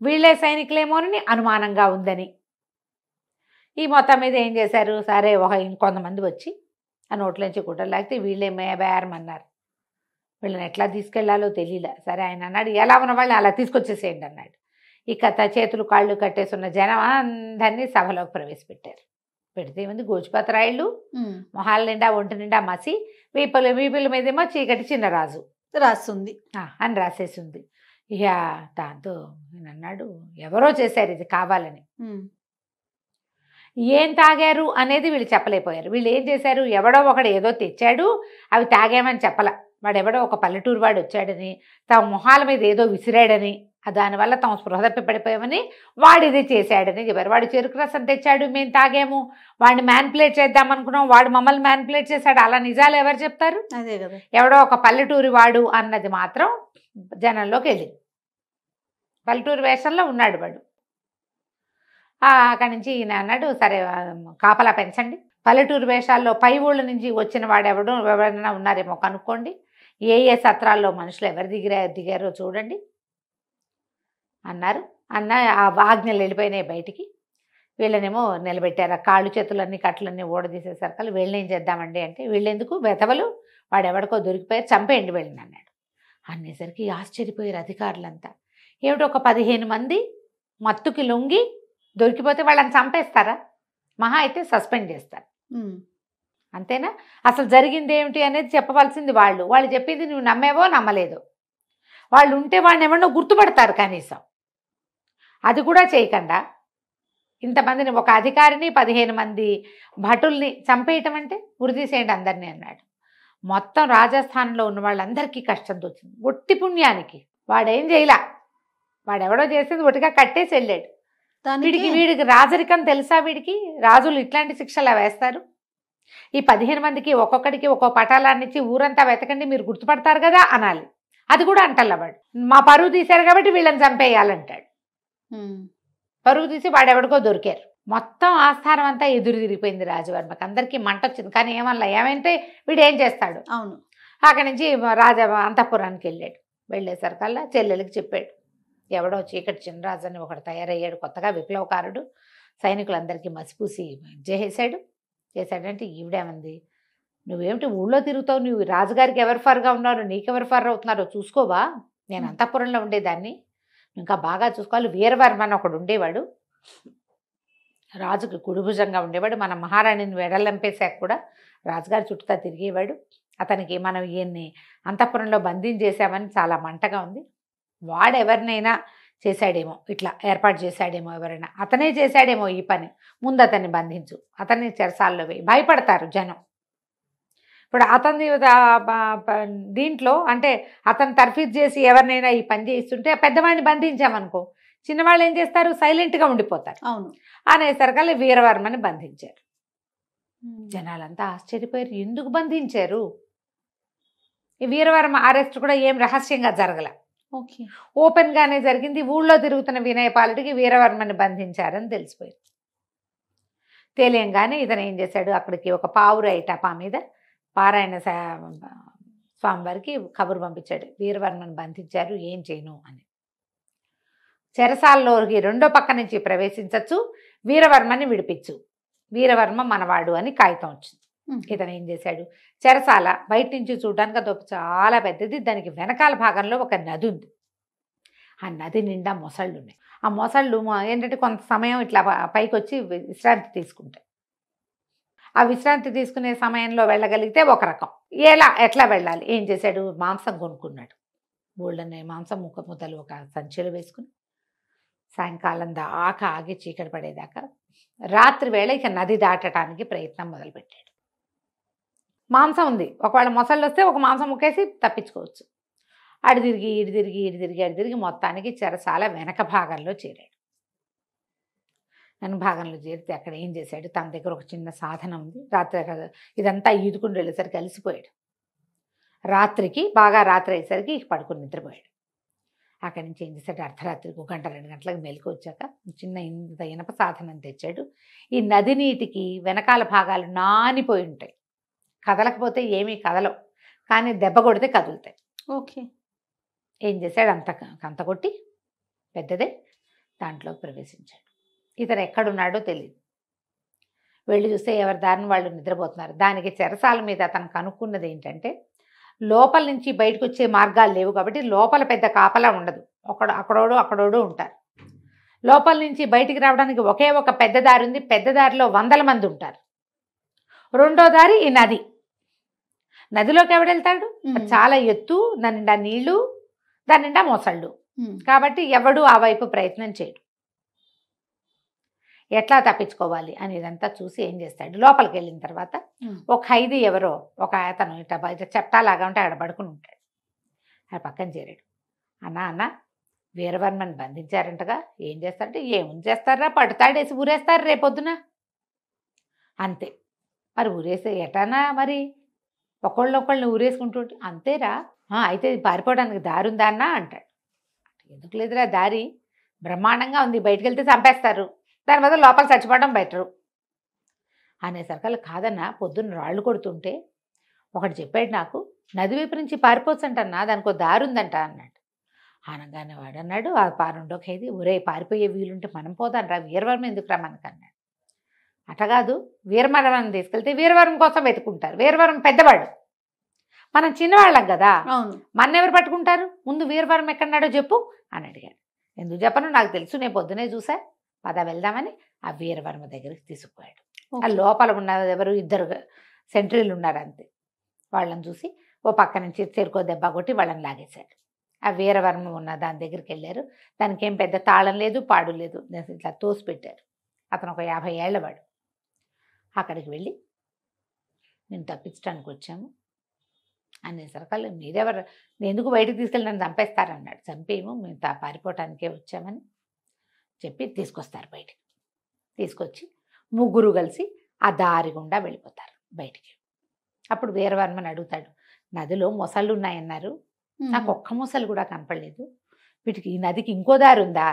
వీళ్ళే సైనికులేమోనని అనుమానంగా ఉందని. ఈ మొత్తం మీద ఏం చేశారు, సరే ఇంకొంతమంది వచ్చి ఆ నోట్లోంచి గుడ్డలు లాగితే వీళ్ళే బేరమన్నారు. వీళ్ళని ఎట్లా తీసుకెళ్లాలో తెలియలే. సరే ఆయన అన్నాడు, ఎలా ఉన్న వాళ్ళని అలా తీసుకొచ్చేసేయండి అన్నాడు. ఇక చేతులు కాళ్ళు కట్టేస్తున్న జనం అందరినీ సభలోకి ప్రవేశపెట్టారు. పెడితే ఏముంది, గోచిపాతరాయిళ్ళు, మొహాల నిండా ఒంటి నిండా మసి, వీపుల మీదేమో చీకటి చిన్నరాజు రాస్తుంది అని రాసేసింది. ఇక దాంతో నేను అన్నాడు, ఎవరో చేశారు ఇది కావాలని. ఏం తాగారు అనేది వీళ్ళు చెప్పలేకపోయారు. వీళ్ళు ఏం చేశారు, ఎవడో ఒకడు ఏదో తెచ్చాడు, అవి తాగామని చెప్పల. వాడెవడో ఒక పల్లెటూరు వాడు వచ్చాడని, తమ మొహాల మీద ఏదో విసిరాడని, దానివల్ల తమ స్పృహ తప్పి పడిపోయామని వాడు ఇది చేశాడని చెప్పారు. వాడు చెరుకు రసం తెచ్చాడు, మేము తాగాము, వాడిని మ్యాన్పులేట్ చేద్దాం అనుకున్నాం, వాడు మమ్మల్ని మ్యాన్పులేట్ చేశాడు. అలా నిజాలు ఎవరు చెప్తారు? అదే కదా. ఎవడో ఒక పల్లెటూరి వాడు అన్నది మాత్రం జనంలోకి వెళ్ళింది. పల్లెటూరు వేషంలో ఉన్నాడు వాడు. అక్కడి నుంచి ఈయన అన్నాడు, సరే కాపలా పెంచండి, పల్లెటూరు వేషాల్లో పై ఊళ్ళ నుంచి వచ్చిన వాడు ఎవరైనా ఉన్నారేమో కనుక్కోండి, ఏ సత్రాల్లో మనుషులు ఎవరు దిగారో చూడండి అన్నారు. ఆ ఆజ్ఞలు వెళ్ళిపోయినాయి బయటికి. వీళ్ళనేమో నిలబెట్టారు. కాళ్ళు చేతులన్నీ కట్లన్నీ ఓడదీసేసరికి వీళ్ళని ఏం చేద్దామండి అంటే, వీళ్ళెందుకు బెతవలు, వాడెవడికో దొరికిపోయారు, చంపేయండి వీళ్ళని అన్నాడు. అనేసరికి ఆశ్చర్యపోయారు అధికారులంతా. ఏమిటి, ఒక 15 మంది మత్తుకి లొంగి దొరికిపోతే వాళ్ళని చంపేస్తారా? మహా అయితే సస్పెండ్ చేస్తారు, అంతేనా? అసలు జరిగింది ఏమిటి అనేది చెప్పవలసింది వాళ్ళు. వాళ్ళు చెప్పింది నువ్వు నమ్మేవో నమ్మలేదో. వాళ్ళు ఉంటే వాడిని ఎవరినో గుర్తుపడతారు కనీసం. అది కూడా చేయకుండా ఇంతమందిని, ఒక అధికారిని 15 మంది భటుల్ని చంపేయటం అంటే ఉరిదీసేయండి అందరినీ అన్నాడు. మొత్తం రాజస్థాన్లో ఉన్న వాళ్ళందరికీ కష్టం వచ్చింది. ఒట్టి పుణ్యానికి వాడేం చేయలా, వాడెవడో చేసేది ఒట్టిగా కట్టేసి వెళ్ళాడు. వీడికి రాజరికం తెలుసా? వీడికి రాజులు ఇట్లాంటి శిక్షలు వేస్తారు? ఈ 15 మందికి ఒక్కొక్కడికి ఒక్కో పటాలాన్ని ఇచ్చి ఊరంతా వెతకండి మీరు గుర్తుపడతారు కదా అనాలి. అది కూడా అంటల్లవాడు. మా పరువు తీశారు కాబట్టి వీళ్ళని చంపేయాలంటాడు. పరువు తీసి వాడెవడికో దొరికారు. మొత్తం ఆస్థానం అంతా ఎదురు తిరిగిపోయింది రాజవర్మకి. అందరికీ మంట వచ్చింది. కానీ ఏమంటే వీడు ఏం చేస్తాడు. అవును. అక్కడి నుంచి రాజ అంతఃపురానికి వెళ్ళాడు. వెళ్ళేసరికల్లా చెల్లెలకి చెప్పాడు, ఎవడో చీకటి చినరాజు అని ఒకడు తయారయ్యాడు కొత్తగా, విప్లవకారుడు, సైనికులందరికీ మసిపూసి చేశాడంటే ఈవిడేమంది, నువ్వేమిటి ఊళ్ళో తిరుగుతావు, నువ్వు రాజుగారికి ఎవరు ఫర్గా ఉన్నారో నీకెవరు ఫర్ అవుతున్నారో చూసుకోవా, నేను అంతఃపురంలో ఉండేదాన్ని, ఇంకా బాగా చూసుకోవాలి. వీరవర్మ అని ఒకడు ఉండేవాడు, రాజుకి కుడిభుజంగా ఉండేవాడు, మన మహారాణిని వెడలంపేశాక కూడా రాజుగారి చుట్టూతా తిరిగేవాడు. అతనికి మనం ఈయన్ని అంతఃపురంలో బంధించేసామని చాలా మంటగా ఉంది. వాడెవరినైనా చేశాడేమో, ఇట్లా ఏర్పాటు చేశాడేమో, ఎవరైనా అతనే చేశాడేమో ఈ పని, ముందు అతన్ని బంధించు, అతన్ని చెరసాల్లో వేయి. భయపడతారు జనం. ఇప్పుడు అతన్ని దీంట్లో అంటే అతను తర్ఫీదు చేసి ఎవరినైనా ఈ పని చేయిస్తుంటే పెద్దవాడిని బంధించామనుకో, చిన్నవాళ్ళు ఏం చేస్తారు, సైలెంట్గా ఉండిపోతారు. అవును. అనేసరికల్లా వీరవర్మని బంధించారు. జనాలంతా ఆశ్చర్యపోయారు, ఎందుకు బంధించారు. ఈ వీరవర్మ అరెస్ట్ కూడా ఏం రహస్యంగా జరగల, ఓపెన్గానే జరిగింది. ఊళ్ళో తిరుగుతున్న వినయపాలుడికి వీరవర్మని బంధించారని తెలిసిపోయింది. తెలియంగానే ఇతను ఏం చేశాడు, అక్కడికి ఒక పావురాయి టపా మీద పారాయణ స్వామివారికి కబురు పంపించాడు, వీరవర్మని బంధించారు, ఏం చేయను అని. చెరసాల్లోకి రెండో పక్క నుంచి ప్రవేశించచ్చు, వీరవర్మని విడిపించు, వీరవర్మ మనవాడు అని కాగితం వచ్చింది. ఇతను ఏం చేశాడు, చెరసాల బయట నుంచి చూడడానికి అది చాలా పెద్దది, దానికి వెనకాల భాగంలో ఒక నది ఉంది. ఆ నది నిండా మొసళ్ళు ఉన్నాయి. ఆ మొసళ్ళు ఏంటంటే కొంత సమయం ఇట్లా పైకి వచ్చి విశ్రాంతి తీసుకుంటాయి. ఆ విశ్రాంతి తీసుకునే సమయంలో వెళ్ళగలిగితే ఒక రకం, ఎట్లా వెళ్ళాలి, ఏం చేశాడు, మాంసం కొనుక్కున్నాడు. బోల్డనే మాంసం ముద్దలు ఒక సంచిలో వేసుకుని సాయంకాలం దాకా ఆగి చీకటి పడేదాకా రాత్రి వేళ ఇక నది దాటడానికి ప్రయత్నం మొదలుపెట్టాడు. మాంసం ఉంది, ఒకవేళ మొసళ్ళు వస్తే ఒక మాంసం ముక్కేసి తప్పించుకోవచ్చు. అడి తిరిగి మొత్తానికి చెరసాల వెనక భాగంలో చేరాడు. వెనక భాగంలో చేరితే అక్కడ ఏం చేశాడు, తన దగ్గర ఒక చిన్న సాధనం ఉంది. రాత్రి ఇదంతా ఈదుకుని వెళ్ళేసరికి అలసిపోయాడు. రాత్రికి బాగా రాత్రి అయ్యేసరికి పడుకుని నిద్రపోయాడు. అక్కడి నుంచి ఏం చేశాడు, అర్ధరాత్రికి 1 గంట 2 గంటలకు మెలకు వచ్చాక చిన్న ఇంత ఇనప సాధనం తెచ్చాడు. ఈ నది నీటికి వెనకాల భాగాలు నానిపోయి ఉంటాయి, కదలకపోతే ఏమీ కదలవు, కానీ దెబ్బ కొడితే కదులుతాయి. ఏం చేశాడు, అంత కొట్టి పెద్దదే దాంట్లో ప్రవేశించాడు. ఇతను ఎక్కడున్నాడో తెలియదు. వెళ్ళి చూస్తే ఎవరి దారిని వాళ్ళు నిద్రపోతున్నారు. దానికి చెరసాల మీద అతను కనుక్కున్నది ఏంటంటే, లోపల నుంచి బయటకు వచ్చే మార్గాలు లేవు కాబట్టి లోపల పెద్ద కాపలా ఉండదు, అక్కడోడు ఉంటారు. లోపల నుంచి బయటికి రావడానికి ఒకే ఒక పెద్ద దారి ఉంది, పెద్ద దారిలో 100 మంది ఉంటారు. రెండో దారి ఈ నది. నదిలోకి ఎవడెళ్తాడు, చాలా ఎత్తు, దాని నిండా నీళ్లు, దాని నిండా మొసళ్ళు, కాబట్టి ఎవడు ఆ వైపు ప్రయత్నం చేయడు. ఎట్లా తప్పించుకోవాలి అని ఇదంతా చూసి ఏం చేస్తాడు, లోపలికి వెళ్ళిన తర్వాత ఒక ఖైదీ ఎవరో ఒక అతను ఇట్లా బయట చట్టాలాగా ఉంటే అక్కడ పడుకుని ఉంటాడు. ఆ పక్కన చేరాడు. అన్న వీరవర్మని బంధించారంటగా, ఏం చేస్తారంటే, ఏముంది చేస్తారా, పడుతాడేసి ఊరేస్తారు రేపొద్దున అంతే. మరి ఊరేస్తే ఎటానా, మరి ఒకళ్ళని ఊరేసుకుంటుంటే అంతేరా, అయితే పారిపోవడానికి దారి ఉందా అన్న అంటాడు. ఎందుకు లేదురా దారి, బ్రహ్మాండంగా ఉంది, బయటకు వెళ్తే చంపేస్తారు, దాని మీద లోపల చచ్చిపోవడం బెటరు అనేసరికల్లా, కాదన్నా పొద్దున్న రాళ్ళు కొడుతుంటే ఒకటి చెప్పాడు నాకు, నది వైపు నుంచి పారిపోవచ్చు అంటన్నా, దానికి ఒక దారి ఉందంట అన్నాడు. అనగానే వాడు అన్నాడు, ఆ రెండో ఖైదీ, ఒరే పారిపోయే వీలుంటే మనం పోదాం రా, వీరవర్మ ఎందుకురా మనకు అన్నాడు. అటగాదు, వీరవర్మని తీసుకెళ్తే వీరవర్మ కోసం వెతుకుంటారు, వీరవర్మ పెద్దవాడు, మనం చిన్నవాళ్ళం కదా, మన్నెవరు పట్టుకుంటారు, ముందు వీరవర్మ ఎక్కడున్నాడో చెప్పు అని అడిగాడు. ఎందుకు చెప్పను, నాకు తెలుసు, నేను పొద్దునే చూసా, పద వెళ్దామని ఆ వీరవర్మ దగ్గరికి తీసుకుపోయాడు. ఆ లోపల ఉన్న ఎవరు 2 సెంట్రీలు ఉన్నారు అంతే, వాళ్ళని చూసి ఓ పక్క నుంచి చెరుకో దెబ్బ కొట్టి వాళ్ళని లాగేశాడు. ఆ వీరవర్మ ఉన్న దాని దగ్గరికి వెళ్ళారు. దానికి ఏం పెద్ద తాళం లేదు, పాడు లేదు, ఇట్లా తోసి పెట్టారు. అతను ఒక 50 ఏళ్ల వాడు. అక్కడికి వెళ్ళి, నేను తప్పించడానికి వచ్చాము అనేసరికల్లా, మీరెవరు, నేను ఎందుకు బయటకు తీసుకెళ్ళి నన్ను చంపేస్తారన్నాడు. చంపేమో, మేము పారిపోవటానికే వచ్చామని చెప్పి తీసుకొస్తారు. బయటికి తీసుకొచ్చి 3 కలిసి ఆ దారి గుండా వెళ్ళిపోతారు. బయటికి. అప్పుడు వీరవర్మని అడుగుతాడు, నదిలో మొసళ్ళు ఉన్నాయన్నారు, నాకు ఒక్క మొసలు కూడా కనపడలేదు, వీటికి ఈ నదికి ఇంకో దారి ఉందా?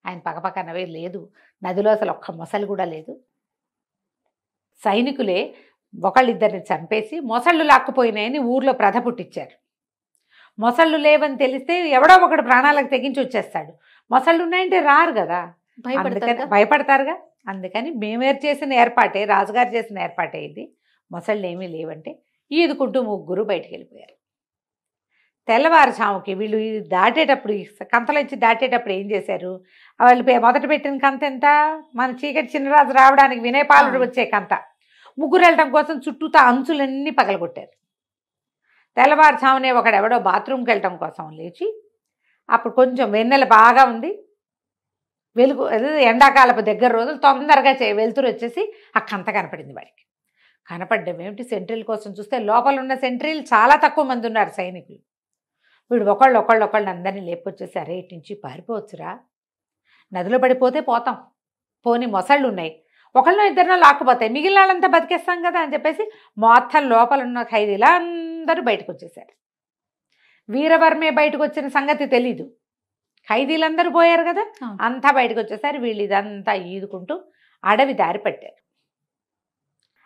ఆయన పక్కపక్క నవ్వే, లేదు, నదిలో అసలు ఒక్క మొసలు కూడా లేదు, సైనికులే ఒకళ్ళిద్దరిని చంపేసి మొసళ్ళు లాక్కుపోయినాయని ఊర్లో ప్రథ పుట్టించారు. మొసళ్ళు లేవని తెలిస్తే ఎవడో ఒకడు ప్రాణాలకు తెగించి వచ్చేస్తాడు, మొసళ్ళు ఉన్నాయంటే రారు కదా, అందుకని భయపడతారుగా. అందుకని మేమేరు చేసిన ఏర్పాటే, రాజుగారు చేసిన ఏర్పాటే ఇది, మొసళ్ళు ఏమీ లేవంటే ఈదుకుంటూ ముగ్గురు బయటికి వెళ్ళిపోయారు. తెల్లవారుజాముకి వీళ్ళు దాటేటప్పుడు, కంతలోంచి దాటేటప్పుడు ఏం చేశారు, వాళ్ళు మొదట పెట్టిన కంత ఎంత, మన చీకటి చిన్నరాజు రావడానికి వినయపాలుడు వచ్చే కంత, ముగ్గురు వెళ్ళడం కోసం చుట్టూతా అంచులన్నీ పగలగొట్టారు. తెల్లవారుజామునే ఒకడెవడో బాత్రూమ్కి వెళ్ళటం కోసం లేచి, అప్పుడు కొంచెం వెన్నెల బాగా ఉంది, వెలుగు, ఎండాకాలపు దగ్గర రోజులు, తొందరగా వెలుతురు వచ్చేసి ఆ కంత కనపడింది వాడికి. కనపడ్డం ఏమిటి, సెంట్రీల కోసం చూస్తే లోపల ఉన్న సెంట్రీలు చాలా తక్కువ మంది ఉన్నారు సైనికులు. వీడు ఒకళ్ళు అందరినీ లేపొచ్చేసి, అరే ఇటు నుంచి పారిపోవచ్చురా, నదిలో పడిపోతే పోతాం, పోని మొసళ్ళు ఉన్నాయి, ఒకళ్ళో ఇద్దరినో లాక్కుపోతాయి, మిగిలిన వాళ్ళంతా బతికేస్తాం కదా అని చెప్పేసి మొత్తం లోపల ఉన్న ఖైదీలు అందరూ బయటకు వచ్చేసారు. వీరవర్మే బయటకు వచ్చిన సంగతి తెలీదు, ఖైదీలందరూ పోయారు కదా, అంతా బయటకు వచ్చేసారు. వీళ్ళు ఇదంతా ఈదుకుంటూ అడవి దారి పట్టారు.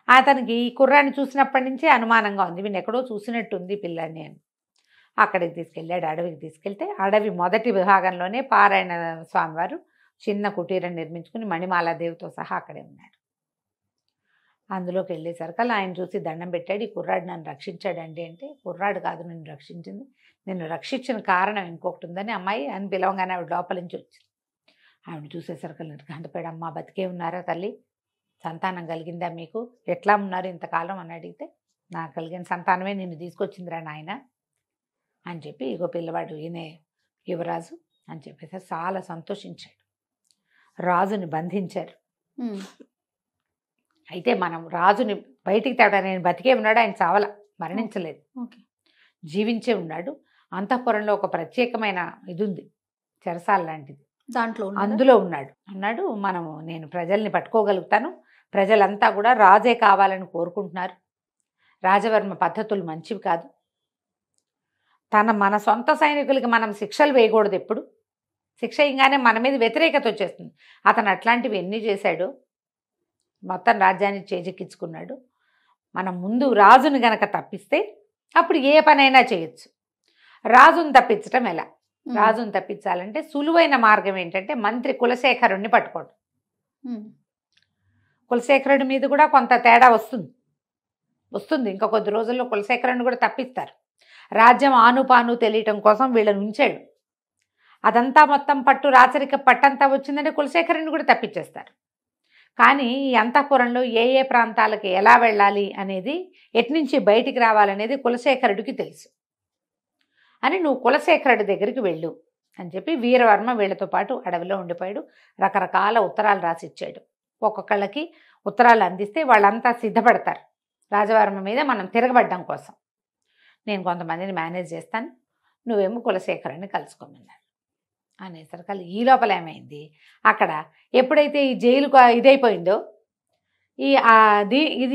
అతనికి ఈ కుర్రాన్ని చూసినప్పటి నుంచే అనుమానంగా ఉంది, వీడిని ఎక్కడో చూసినట్టుంది పిల్లాన్ని అని. అక్కడికి తీసుకెళ్ళాడు, అడవికి తీసుకెళ్తే అడవి మొదటి విభాగంలోనే పారాయణ స్వామివారు చిన్న కుటీరం నిర్మించుకుని మణిమాలాదేవితో సహా అక్కడే ఉన్నాడు. అందులోకి వెళ్ళేసరికల్లా ఆయన చూసి దండం పెట్టాడు, ఈ కుర్రాడు నన్ను రక్షించాడండి అంటే, కుర్రాడు కాదు నిన్ను రక్షించింది, నిన్ను రక్షించిన కారణం ఇంకొకటి ఉందని అమ్మాయి అని పిలవగానే ఆవిడ లోపల నుంచి వచ్చింది. ఆవిడ చూసేసరికల్లా గంటపేడు, అమ్మ బతికే ఉన్నారా తల్లి, సంతానం కలిగిందా మీకు, ఎట్లా ఉన్నారు ఇంతకాలం అని అడిగితే, నాకు కలిగిన సంతానమే నిన్ను తీసుకొచ్చిందిరా నాయన అని చెప్పి, ఇగో పిల్లవాడు ఈయనే యువరాజు అని చెప్పేసి చాలా సంతోషించాడు. రాజుని బంధించారు. అయితే మనం రాజుని బయటికి తేడా, నేను బతికే ఉన్నాడు, ఆయన చావల, మరణించలేదు, జీవించే ఉన్నాడు. అంతఃపురంలో ఒక ప్రత్యేకమైన ఇది ఉంది, చెరసాల లాంటిది, దాంట్లో అందులో ఉన్నాడు. నేను ప్రజల్ని పట్టుకోగలుగుతాను, ప్రజలంతా కూడా రాజే కావాలని కోరుకుంటున్నారు, రాజవర్మ పద్ధతులు మంచివి కాదు, మన సొంత సైనికులకి మనం శిక్షలు వేయకూడదు, ఎప్పుడు శిక్ష ఇంగానే మన మీద వ్యతిరేకత వచ్చేస్తుంది. అతను అట్లాంటివి ఎన్ని చేశాడు, మొత్తం రాజ్యాన్ని చేజెక్కించుకున్నాడు. మనం ముందు రాజుని గనక తప్పిస్తే అప్పుడు ఏ పనైనా చేయొచ్చు. రాజుని తప్పించటం ఎలా, రాజుని తప్పించాలంటే సులువైన మార్గం ఏంటంటే మంత్రి కులశేఖరుణ్ణి పట్టుకోవడం. కులశేఖరుడి మీద కూడా కొంత తేడా వస్తుంది, ఇంకా కొద్ది రోజుల్లో కులశేఖరుని కూడా తప్పిస్తారు. రాజ్యం ఆనుపాను తెలియటం కోసం వీళ్ళని ఉంచాడు, అదంతా మొత్తం పట్టు రాచరిక పట్టంతా వచ్చిందంటే కులశేఖరుని కూడా తప్పించేస్తారు. కానీ ఈ అంతఃపురంలో ఏ ఏ ప్రాంతాలకి ఎలా వెళ్ళాలి అనేది, ఎట్నుంచి బయటికి రావాలనేది కులశేఖరుడికి తెలుసు అని, నువ్వు కులశేఖరుడి దగ్గరికి వెళ్ళు అని చెప్పి వీరవర్మ వీళ్ళతో పాటు అడవిలో ఉండిపోయాడు. రకరకాల ఉత్తరాలు రాసిచ్చాడు, ఒక్కొక్కళ్ళకి ఉత్తరాలు అందిస్తే వాళ్ళంతా సిద్ధపడతారు రాజవర్మ మీద మనం తిరగబడ్డం కోసం. నేను కొంతమందిని మేనేజ్ చేస్తాను, నువ్వేమో కులశేఖరుని కలుసుకోమన్నాడు అనేసరికి ఈ లోపల ఏమైంది, అక్కడ ఎప్పుడైతే ఈ జైలు ఇదైపోయిందో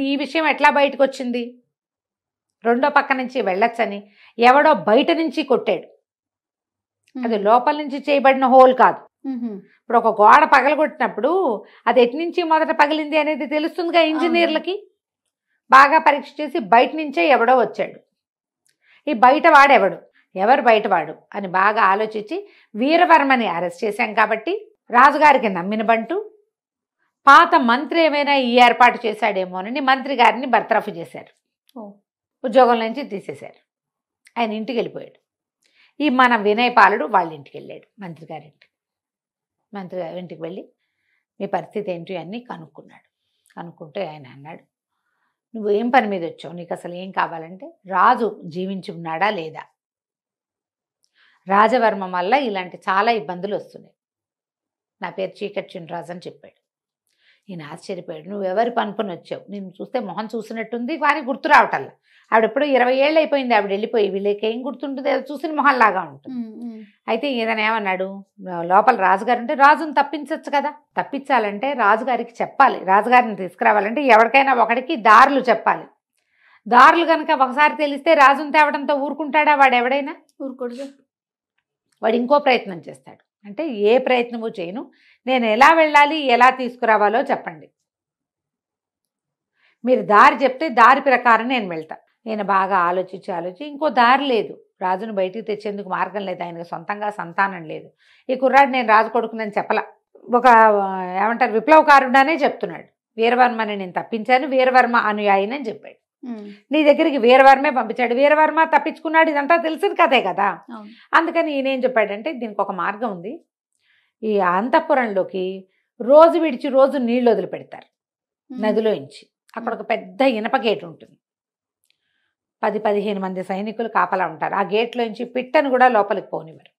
ఈ విషయం ఎట్లా బయటకు వచ్చింది, రెండో పక్క నుంచి వెళ్ళొచ్చని ఎవడో బయట నుంచి కొట్టాడు, అది లోపల నుంచి చేయబడిన హోల్ కాదు. ఇప్పుడు ఒక గోడ పగలగొట్టినప్పుడు అది ఎటు నుంచి మొదట పగిలింది అనేది తెలుస్తుందిగా ఇంజనీర్లకి. బాగా పరీక్ష చేసి బయట నుంచే ఎవడో వచ్చాడు, ఈ బయటవాడెవడు, ఎవరు బయటవాడు అని బాగా ఆలోచించి వీరవర్మని అరెస్ట్ చేశాం కాబట్టి రాజుగారికి నమ్మిన బంటు పాత మంత్రి ఏమైనా ఈ ఏర్పాటు చేశాడేమోనని మంత్రి గారిని బర్తరఫ్ చేశారు, ఉద్యోగం నుంచి తీసేశారు, ఆయన ఇంటికి వెళ్ళిపోయాడు. ఈ మన వినయపాలుడు వాళ్ళ ఇంటికి వెళ్ళాడు, మంత్రి గారి ఇంటికి వెళ్ళి మీ పరిస్థితి ఏంటి అన్నీ కనుక్కున్నాడు. కనుక్కుంటే ఆయన అన్నాడు, నువ్వు ఏం పని మీద వచ్చావు, నీకు అసలు ఏం కావాలంటే రాజు జీవించి ఉన్నాడా లేదా, రాజవర్మ వల్ల ఇలాంటి చాలా ఇబ్బందులు వస్తున్నాయి, నా పేరు చీకటి చిన్నరాజు అని చెప్పాడు. ఈయన ఆశ్చర్యపోయాడు, నువ్వు ఎవరి పనుకొని వచ్చావు, నేను చూస్తే మొహం చూసినట్టుంది కానీ గుర్తు రావటల్లా, ఆవిడ ఎప్పుడు 20 ఏళ్ళు అయిపోయింది ఆవిడ వెళ్ళిపోయి, వీళ్ళకి ఏం గుర్తుంటుంది, ఏదో చూసిన మొహంలాగా ఉంటుంది. అయితే ఈయన ఏమన్నాడు, లోపల రాజుగారు అంటే రాజుని తప్పించవచ్చు కదా, తప్పించాలంటే రాజుగారికి చెప్పాలి, రాజుగారిని తీసుకురావాలంటే ఎవరికైనా ఒకడికి దారులు చెప్పాలి. దారులు కనుక ఒకసారి తెలిస్తే రాజుని తేవడంతో ఊరుకుంటాడా వాడు? ఎవడైనా ఊరుకోడుగా. వాడు ఇంకో ప్రయత్నం చేస్తాడు. అంటే ఏ ప్రయత్నము చేయను, నేను ఎలా వెళ్ళాలి, ఎలా తీసుకురావాలో చెప్పండి, మీరు దారి చెప్తే దారి ప్రకారం నేను వెళ్తా. నేను బాగా ఆలోచించి ఇంకో దారి లేదు, రాజును బయటికి తెచ్చేందుకు మార్గం లేదు, ఆయనకు సొంతంగా సంతానం లేదు, ఈ కుర్రాడు నేను రాజు కొడుకునని చెప్పలా, ఒక ఏమంటారు విప్లవకారుడనే చెప్తున్నాడు. వీరవర్మని నేను తప్పించాను, వీరవర్మ అనుయాయినని చెప్పాడు. నీ దగ్గరికి వీరవర్మే పంపించాడు, వీరవర్మ తప్పించుకున్నాడు, ఇదంతా తెలిసిన కథే కదా. అందుకని ఈయనేం చెప్పాడంటే దీనికి ఒక మార్గం ఉంది, ఈ అంతఃపురంలోకి రోజు విడిచి రోజు నీళ్ళు వదిలిపెడతారు నదిలోంచి. అక్కడ ఒక పెద్ద ఇనప గేట్ ఉంటుంది, 10-15 మంది సైనికులు కాపలా ఉంటారు. ఆ గేట్లోంచి పిట్టను కూడా లోపలికి పోనివ్వరు.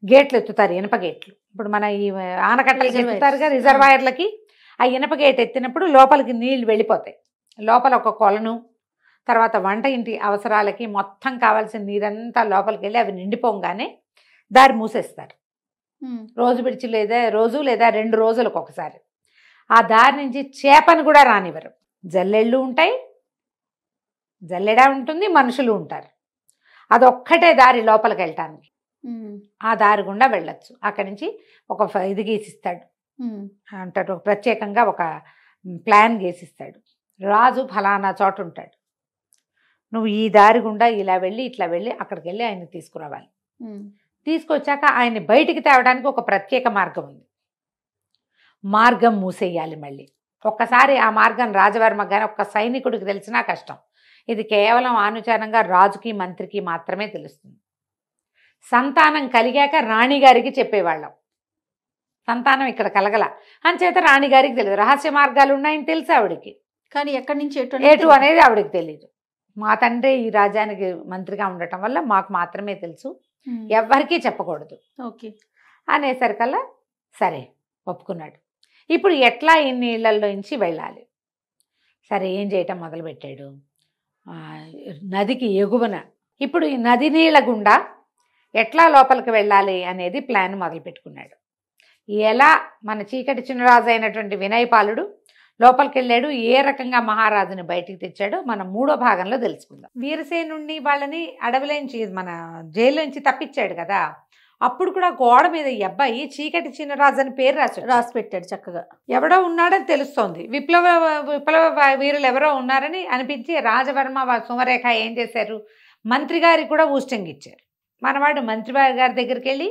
గేట్లు ఎత్తుతారు, ఇనప గేట్లు. ఇప్పుడు మన ఈ ఆనకట్టలకి ఎత్తుతారుగా రిజర్వాయర్లకి, ఆ ఇనప గేట్ ఎత్తినప్పుడు లోపలికి నీళ్లు వెళ్ళిపోతాయి. లోపల ఒక కొలను, తర్వాత వంట ఇంటి అవసరాలకి మొత్తం కావాల్సిన నీరంతా లోపలికి వెళ్ళి అవి నిండిపోగానే దారి మూసేస్తారు. రోజు విడిచి రోజు లేదా 2 రోజులకు ఒకసారి. ఆ దారి నుంచి చేపను కూడా రానివ్వరు. జల్లెళ్ళు ఉంటాయి, జల్లెడ ఉంటుంది, మనుషులు ఉంటారు. అదొక్కటే దారి లోపలికి వెళ్ళటానికి. ఆ దారి గుండా వెళ్ళొచ్చు. అక్కడి నుంచి ఒక ఇది గీసిస్తాడు అంటాడు, ప్రత్యేకంగా ఒక ప్లాన్ గీసిస్తాడు. రాజు ఫలానా చోట ఉంటాడు, నువ్వు ఈ దారి గుండా ఇలా వెళ్ళి ఇట్లా వెళ్ళి అక్కడికి వెళ్ళి ఆయన్ని తీసుకురావాలి. తీసుకొచ్చాక ఆయన్ని బయటికి తేవడానికి ఒక ప్రత్యేక మార్గం ఉంది, మార్గం మూసేయాలి మళ్ళీ. ఒక్కసారి ఆ మార్గం రాజవర్మ కానీ ఒక్క సైనికుడికి తెలిసినా కష్టం. ఇది కేవలం ఆనుచారంగా రాజుకి మంత్రికి మాత్రమే తెలుస్తుంది. సంతానం కలిగాక రాణిగారికి చెప్పేవాళ్ళం, సంతానం ఇక్కడ కలగల అంచేత రాణిగారికి తెలియదు. రహస్య మార్గాలు ఉన్నాయని తెలుసు ఆవిడికి, కానీ ఎక్కడి నుంచి ఎటు అనేది ఆవిడకి తెలియదు. మా తండ్రి ఈ రాజ్యానికి మంత్రిగా ఉండటం వల్ల మాకు మాత్రమే తెలుసు, ఎవ్వరికీ చెప్పకూడదు ఓకే అనేసరికల్లా సరే ఒప్పుకున్నాడు. ఇప్పుడు ఎట్లా ఇన్ని ఇళ్లలోంచి వెళ్ళాలి? సరే ఏం చేయటం మొదలుపెట్టాడు, నదికి ఎగువన ఇప్పుడు ఈ నది నీళ్ళ గుండా ఎట్లా లోపలికి వెళ్ళాలి అనేది ప్లాన్ మొదలుపెట్టుకున్నాడు. ఎలా మన చీకటి చిన్నరాజు అయినటువంటి వినయపాలుడు లోపలికి వెళ్ళాడు, ఏ రకంగా మహారాజుని బయటికి తెచ్చాడో మనం 3వ భాగంలో తెలుసుకుందాం. వీరసేనుణ్ణి వాళ్ళని అడవిలోంచి మన జైల్లోంచి తప్పించాడు కదా, అప్పుడు కూడా గోడ మీద ఈ అబ్బాయి చీకటి చిన్నరాజు అని పేరు రాసి పెట్టాడు చక్కగా. ఎవడో ఉన్నాడని తెలుస్తోంది, విప్లవ వీరులు ఎవరో ఉన్నారని అనిపించి రాజవర్మ సుమరేఖ ఏం చేశారు, మంత్రి గారికి కూడా ఊస్టింగ్ ఇచ్చారు. మనవాడు మంత్రి గారి దగ్గరికి వెళ్ళి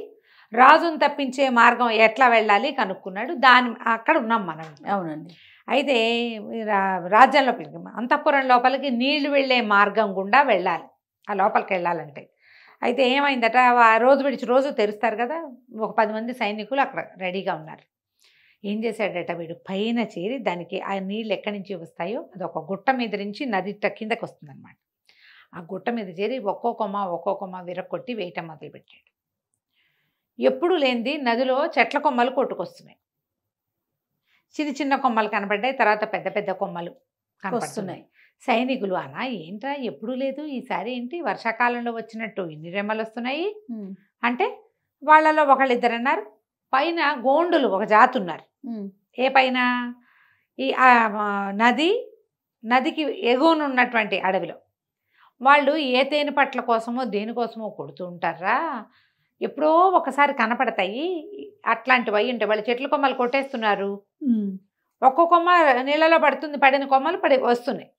రాజును తప్పించే మార్గం ఎట్లా వెళ్ళాలి కనుక్కున్నాడు. అక్కడ ఉన్నాం మనం. అవునండి. అయితే రాజ్యంలో అంతఃపురం లోపలికి నీళ్లు వెళ్ళే మార్గం గుండా వెళ్ళాలి, ఆ లోపలికి వెళ్ళాలంటే. అయితే ఏమైందట, రోజు విడిచి రోజు తెరుస్తారు కదా, ఒక 10 మంది సైనికులు అక్కడ రెడీగా ఉన్నారు. ఏం చేశాడట వీడు, పైన చేరి దానికి ఆ నీళ్ళు ఎక్కడి నుంచి వస్తాయో అది ఒక గుట్ట మీద నుంచి నది కిందకి వస్తుందన్నమాట. ఆ గుట్ట మీద చేరి ఒక్కో కొమ్మ విరక్కొట్టి వేయటం మొదలుపెట్టాడు. ఎప్పుడు లేనిది నదిలో చెట్ల కొమ్మలు కొట్టుకొస్తున్నాయి. చిన్న కొమ్మలు కనపడ్డాయి, తర్వాత పెద్ద పెద్ద కొమ్మలు కనపడుతున్నాయి. సైనికులు అనా ఏంట్రా ఎప్పుడూ లేదు, ఈసారి ఏంటి వర్షాకాలంలో వచ్చినట్టు ఇన్ని రెమ్మలు వస్తున్నాయి అంటే, వాళ్ళలో ఒకళ్ళిద్దరు అన్నారు, పైన గోండులు ఒక జాతి ఉన్నారు. ఏ పైన? ఈ నదికి ఎగువన ఉన్నటువంటి అడవిలో. వాళ్ళు ఏ తేనె పట్ల కోసమో దేనికోసమో కొడుతూ ఉంటారా, ఎప్పుడో ఒకసారి కనపడతాయి, అట్లాంటివి అయి ఉంటాయి. వాళ్ళు చెట్ల కొమ్మలు కొట్టేస్తున్నారు, ఒక్కో కొమ్మ నీళ్ళలో పడిన కొమ్మలు వస్తున్నాయి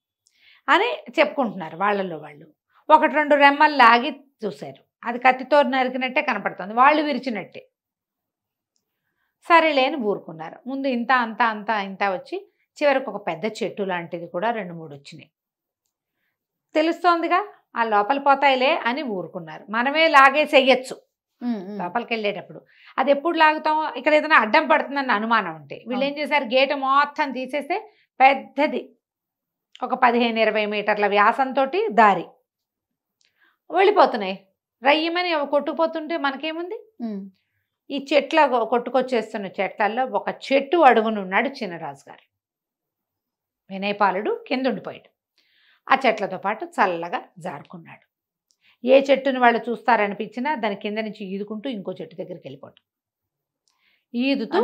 అని చెప్పుకుంటున్నారు వాళ్ళల్లో వాళ్ళు. 1-2 రెమ్మలు లాగి చూశారు, అది కత్తితో నరికినట్టే కనపడుతుంది, వాళ్ళు విరిచినట్టే. సరేలే అని ఊరుకున్నారు. ముందు ఇంత వచ్చి చివరికి ఒక పెద్ద చెట్టు లాంటిది కూడా 2-3 వచ్చినాయి. తెలుస్తోందిగా ఆ లోపల పోతాయిలే అని ఊరుకున్నారు. మనమే లాగేసేయచ్చు లోపలికి వెళ్ళేటప్పుడు. అది ఎప్పుడు లాగుతాం, ఇక్కడ ఏదైనా అడ్డం పడుతుందన్న అనుమానం ఉంటే. వీళ్ళు ఏం చేశారు, గేటు మొత్తం తీసేస్తే పెద్దది ఒక 15-20 మీటర్ల వ్యాసంతో దారి వెళ్ళిపోతున్నాయి. రయ్యమని కొట్టుకుపోతుంటే మనకేముంది, ఈ కొట్టుకొచ్చేస్తున్న చెట్లల్లో ఒక చెట్టు అడుగునున్నాడు చిన్నరాజు గారు. వినయపాలుడు కింద ఉండిపోయాడు, ఆ చెట్లతో పాటు చల్లగా జారుకున్నాడు. ఏ చెట్టుని వాళ్ళు చూస్తారనిపించినా దాని కింద నుంచి ఈదుకుంటూ ఇంకో చెట్టు దగ్గరికి వెళ్ళిపోవటం. ఈదుతూ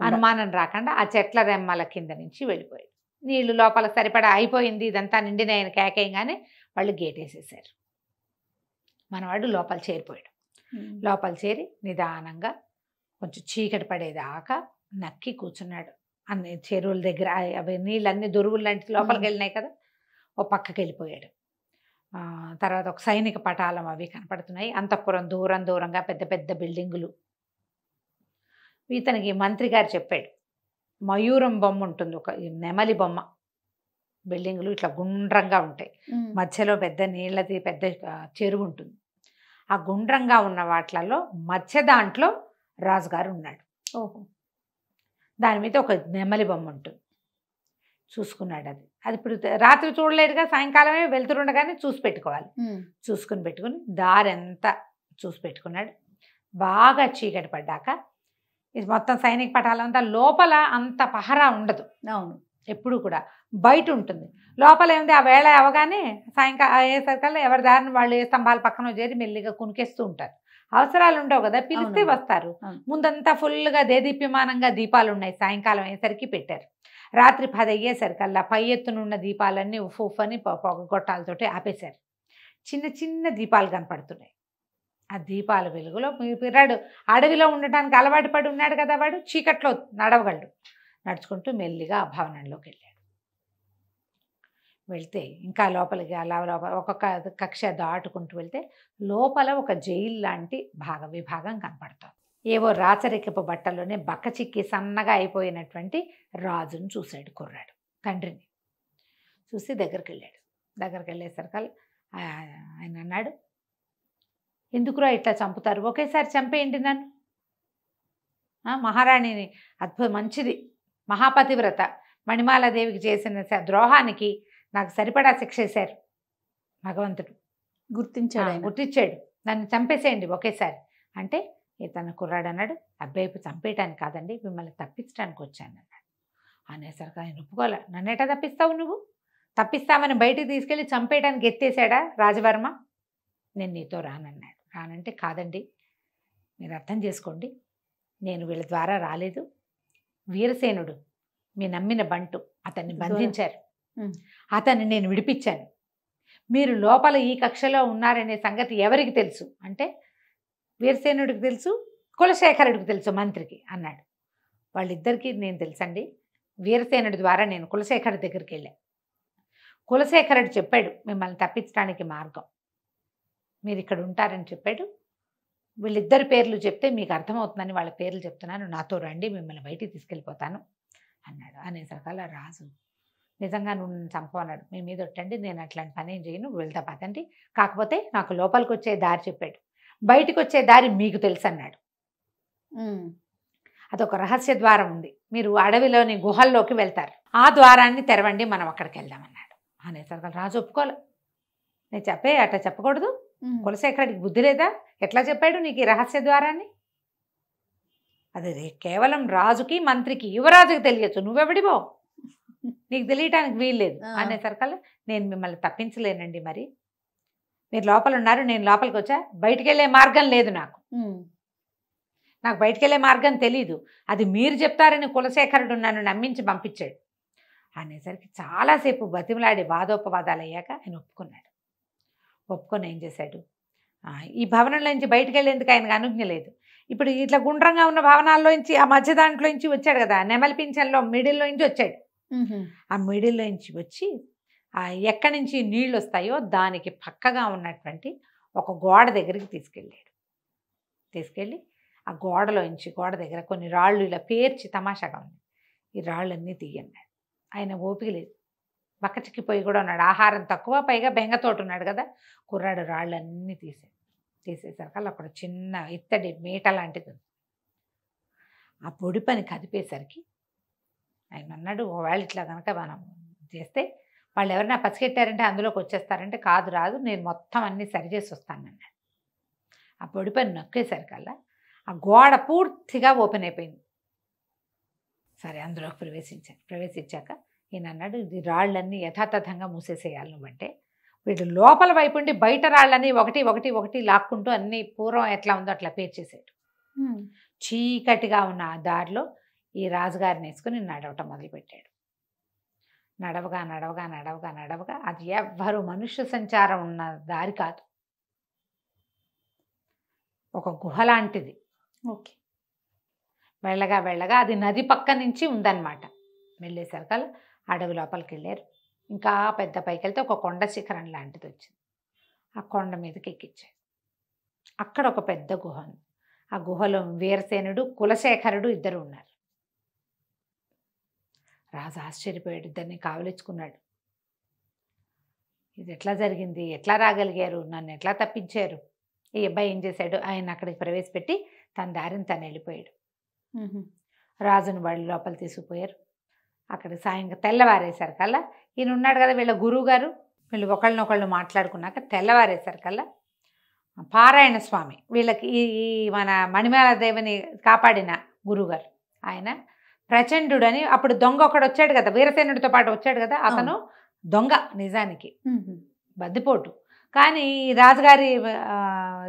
అనుమానం రాకుండా ఆ చెట్ల రెమ్మల కింద నుంచి వెళ్ళిపోయాడు. నీళ్లు లోపల సరిపడా అయిపోయింది, ఇదంతా నిండిన ఆయన కేకేయంగానే వాళ్ళు గేట్ వేసేసారు. మనవాడు లోపల చేరిపోయాడు. లోపల చేరి నిదానంగా కొంచెం చీకటి పడేదాకా నక్కి కూర్చున్నాడు. అన్ని చెరువుల దగ్గర అవి నీళ్ళన్నీ దొరువులు లాంటి లోపలికి వెళ్ళినాయి కదా, ఓ పక్కకి వెళ్ళిపోయాడు. తర్వాత ఒక సైనిక పటాలం అవి కనపడుతున్నాయి. అంతఃపురం దూరం దూరంగా పెద్ద పెద్ద బిల్డింగులు. ఇతనికి మంత్రి గారు చెప్పాడు, మయూరం బొమ్మ ఉంటుంది, ఒక నెమలి బొమ్మ. బిల్డింగులు ఇట్లా గుండ్రంగా ఉంటాయి, మధ్యలో పెద్ద నీళ్ళది పెద్ద చెరువు ఉంటుంది. ఆ గుండ్రంగా ఉన్న వాటిలలో మధ్య దాంట్లో రాజుగారు ఉన్నాడు. ఓహో. దాని మీద ఒక నెమలి బొమ్మ ఉంటుంది. చూసుకున్నాడు. అది ఇప్పుడు రాత్రి చూడలేడుగా, సాయంకాలమే వెళ్తుండగానే చూసి పెట్టుకోవాలి. పెట్టుకుని దారి అంతా చూసి పెట్టుకున్నాడు. బాగా చీకటి పడ్డాక ఇది మొత్తం సైనిక పటాలంతా లోపల అంత పహరా ఉండదు. అవును, ఎప్పుడు కూడా బయట ఉంటుంది. లోపల ఏముంది, ఆ వేళ అవగానే సాయంకాలం అయ్యేసరికల్లా ఎవరి దారిని వాళ్ళు ఏ స్తంభాల పక్కన చేరి మెల్లిగా కునికేస్తూ ఉంటారు. అవసరాలు ఉండవు కదా, పిలిస్తే వస్తారు. ముందంతా ఫుల్గా దేదీప్యమానంగా దీపాలు ఉన్నాయి. సాయంకాలం అయ్యేసరికి పెట్టారు. రాత్రి 10 అయ్యేసరికల్లా పై ఎత్తునున్న దీపాలన్నీ ఉఫ్ ఉఫ్ అని పొగగొట్టాలతోటి ఆపేశారు. చిన్న చిన్న దీపాలు కనపడుతున్నాయి. ఆ దీపాల వెలుగులో పిర్రాడు అడవిలో ఉండటానికి అలవాటు పడి ఉన్నాడు కదా, వాడు చీకట్లో నడవగలడు. నడుచుకుంటూ మెల్లిగా ఆ భవనంలోకి వెళ్ళాడు. వెళ్తే ఇంకా లోపలికి అలా లోపల ఒక్కొక్క కక్ష దాటుకుంటూ వెళ్తే లోపల ఒక జైలు లాంటి విభాగం కనపడుతుంది. ఏవో రాచరికపు బట్టల్లోనే బక్క చిక్కి సన్నగా అయిపోయినటువంటి రాజును చూశాడు కుర్రాడు. తండ్రిని చూసి దగ్గరికి వెళ్ళాడు. దగ్గరికి వెళ్ళేసరికి ఆయన అన్నాడు, ఎందుకురా ఇట్లా చంపుతారు, ఒకేసారి చంపేయండి నన్ను. మహారాణిని మంచిది, మహాపతివ్రత మణిమాలాదేవికి చేసిన ద్రోహానికి నాకు సరిపడా శిక్ష వేశారు భగవంతుడు. గుర్తించాడు. నన్ను చంపేసేయండి ఒకేసారి అంటే తన కుర్రాడు అన్నాడు, అబ్బాయి చంపేయటానికి కాదండి, మిమ్మల్ని తప్పించడానికి వచ్చాను అన్నాడు. అనేసరికి ఆయన ఒప్పుకోలే. నన్నేటా తప్పిస్తావు నువ్వు? తప్పిస్తామని బయటికి తీసుకెళ్ళి చంపేయడానికి ఎత్తేసాడా రాజవర్మ? నేను నీతో రానన్నాడు. రానంటే కాదండి, మీరు అర్థం చేసుకోండి, నేను వీళ్ళ ద్వారా రాలేదు. వీరసేనుడు మీ నమ్మిన బంటు అతన్ని బంధించారు, అతన్ని నేను విడిపించాను. మీరు లోపల ఈ కక్షలో ఉన్నారనే సంగతి ఎవరికి తెలుసు అంటే వీరసేనుడికి తెలుసు, కులశేఖరుడికి తెలుసు, మంత్రికి అన్నాడు. వాళ్ళిద్దరికీ నేను తెలుసండి. వీరసేనుడి ద్వారా నేను కులశేఖరుడి దగ్గరికి వెళ్ళాను. కులశేఖరుడు చెప్పాడు మిమ్మల్ని తప్పించడానికి మార్గం, మీరు ఇక్కడ ఉంటారని చెప్పాడు. వీళ్ళిద్దరి పేర్లు చెప్తే మీకు అర్థమవుతుందని వాళ్ళ పేర్లు చెప్తున్నాను, నాతో రండి, మిమ్మల్ని బయటికి తీసుకెళ్ళిపోతాను అన్నాడు. అనేసరికల్లా రాజు నిజంగా నువ్వు నన్ను చంపన్నాడు, మీ మీద ఒట్టండి, నేను అట్లాంటి పని ఏం చేయను, వెళ్తా పదండి. కాకపోతే నాకు లోపలికి వచ్చే దారి చెప్పాడు, బయటికి వచ్చే దారి మీకు తెలుసు అన్నాడు. అదొక రహస్య ద్వారం ఉంది, మీరు అడవిలోని గుహల్లోకి వెళ్తారు, ఆ ద్వారాన్ని తెరవండి, మనం అక్కడికి వెళ్దామన్నాడు. అనేసరికి రాజు ఒప్పుకోలే. నేను అట్లా చెప్పకూడదు, కులశేఖరుడికి బుద్ధి లేదా, ఎట్లా చెప్పాడు నీకు ఈ రహస్య ద్వారాన్ని? అది కేవలం రాజుకి మంత్రికి యువరాజుకి తెలియచ్చు, నువ్వెవడివో నీకు తెలియటానికి వీల్లేదు. అనేసరికల్లా నేను మిమ్మల్ని తప్పించలేనండి, మరి మీరు లోపల ఉన్నారు, నేను లోపలికి వచ్చా, బయటికి వెళ్ళే మార్గం లేదు, నాకు బయటికి వెళ్ళే మార్గం తెలీదు, అది మీరు చెప్తారని కులశేఖరుడు నన్ను నమ్మించి పంపించాడు. అనేసరికి చాలాసేపు బతిమలాడి వాదోపవాదాలు అయ్యాక ఆయన ఒప్పుకున్నాడు. ఒప్పుకొని ఏం చేశాడు, ఈ భవనంలోంచి బయటికి వెళ్ళేందుకు ఆయనకు అనుజ్ఞ లేదు. ఇప్పుడు ఇట్లా గుండ్రంగా ఉన్న భవనాల్లోంచి ఆ మధ్య దాంట్లోంచి వచ్చాడు కదా, నెమలి పింఛన్లో మిడిల్లోంచి వచ్చాడు. ఆ మిడిల్లోంచి వచ్చి ఎక్కడి నుంచి నీళ్ళు వస్తాయో దానికి పక్కగా ఉన్నటువంటి ఒక గోడ దగ్గరికి తీసుకెళ్ళి ఆ గోడ దగ్గర కొన్ని రాళ్ళు ఇలా పేర్చి తమాషాగా ఉంది, ఈ రాళ్ళన్నీ తీయన్నాడు. ఆయన ఓపిక లేదు, బక్కచిక్కిపోయి కూడా ఉన్నాడు, ఆహారం తక్కువ, పైగా బెంగతోటి ఉన్నాడు కదా. కుర్రాడు రాళ్ళన్నీ తీసేసరికి అక్కడ చిన్న ఇత్తడి మీట లాంటిది ఉంది. ఆ పొడి పని కదిపేసరికి ఆయన అన్నాడు, ఒకవేళ ఇట్లా కనుక మనం చేస్తే వాళ్ళు ఎవరైనా పసిగట్టారంటే అందులోకి వచ్చేస్తారంటే, కాదు రాదు, నేను మొత్తం అన్నీ సరిచేసి వస్తానన్నాడు. ఆ పొడి పని నొక్కేసరికల్లా ఆ గోడ పూర్తిగా ఓపెన్ అయిపోయింది. సరే అందులోకి ప్రవేశించాక ఈయన అన్నాడు, ఇది రాళ్ళన్నీ యథాతథంగా మూసేసేయాలి నువ్వంటే. వీడు లోపల వైపు ఉండి బయట రాళ్ళని ఒకటి ఒకటి ఒకటి లాక్కుంటూ అన్ని పూర్వం ఎట్లా ఉందో అట్లా పేర్చేసాడు. చీకటిగా ఉన్న ఆ దారిలో ఈ రాజుగారిని వేసుకుని నడవటం మొదలుపెట్టాడు. నడవగా నడవగా నడవగా నడవగా అది ఎవ్వరు మనుష్య సంచారం ఉన్న దారి కాదు, ఒక గుహ లాంటిది. ఓకే. వెళ్ళగా వెళ్ళగా అది నది పక్క నుంచి ఉందన్నమాట. వెళ్ళేసరికల్ అడవి లోపలికి వెళ్ళారు. ఇంకా పెద్ద పైకి వెళ్తే ఒక కొండ శిఖరం లాంటిది వచ్చింది. ఆ కొండ మీదకి ఎక్కించారు. అక్కడ ఒక పెద్ద గుహ ఉంది. ఆ గుహలో వీరసేనుడు కులశేఖరుడు ఇద్దరు ఉన్నారు. రాజు ఆశ్చర్యపోయాడు, ఇద్దరిని కావలించుకున్నాడు. ఇది ఎట్లా జరిగింది, ఎట్లా రాగలిగారు, నన్ను ఎట్లా తప్పించారు? ఈ అబ్బాయి ఏం చేశాడు, ఆయన అక్కడికి ప్రవేశపెట్టి తన దారిని తను వెళ్ళిపోయాడు. రాజును వాళ్ళు లోపల తీసుకుపోయారు. అక్కడ సాయంగా తెల్లవారేసరికల్లా ఈయన ఉన్నాడు కదా వీళ్ళ గురువు గారు, వీళ్ళు ఒకళ్ళనొకళ్ళు మాట్లాడుకున్నాక తెల్లవారేసరికల్లా పారాయణ స్వామి వీళ్ళకి ఈ మన మణిమేల దేవిని కాపాడిన గురువుగారు ఆయన ప్రచండు అని, అప్పుడు దొంగ ఒకడు వచ్చాడు కదా వీరసేనుడితో పాటు వచ్చాడు కదా, అతను దొంగ నిజానికి బద్దిపోటు. కానీ ఈ రాజుగారి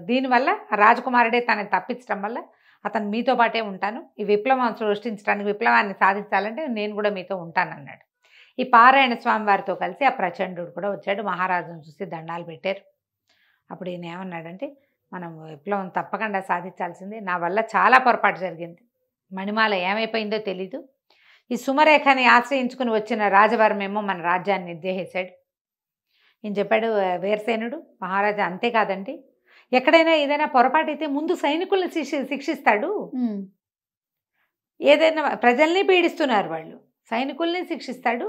దీనివల్ల రాజకుమారుడే తనని తప్పించడం వల్ల అతను మీతో పాటే ఉంటాను, ఈ విప్లవం సృష్టించడానికి విప్లవాన్ని సాధించాలంటే నేను కూడా మీతో ఉంటానన్నాడు. ఈ పారాయణ స్వామి వారితో కలిసి ఆ ప్రచండు కూడా వచ్చాడు. మహారాజును చూసి దండాలు పెట్టారు. అప్పుడు ఈయన ఏమన్నాడంటే, మనం విప్లవం తప్పకుండా సాధించాల్సిందే, నా వల్ల చాలా పొరపాటు జరిగింది, మణిమాల ఏమైపోయిందో తెలీదు, ఈ సుమరేఖని ఆశ్రయించుకుని వచ్చిన రాజవర్మేమో మన రాజ్యాన్ని నిర్దేశించాడు ఈయన చెప్పాడు. వీరసేనుడు మహారాజా అంతేకాదండి, ఎక్కడైనా ఏదైనా పొరపాటు అయితే ముందు సైనికుల్ని శిక్షిస్తాడు, ఏదైనా ప్రజల్ని పీడిస్తున్నారు వాళ్ళు, సైనికుల్ని శిక్షిస్తాడు,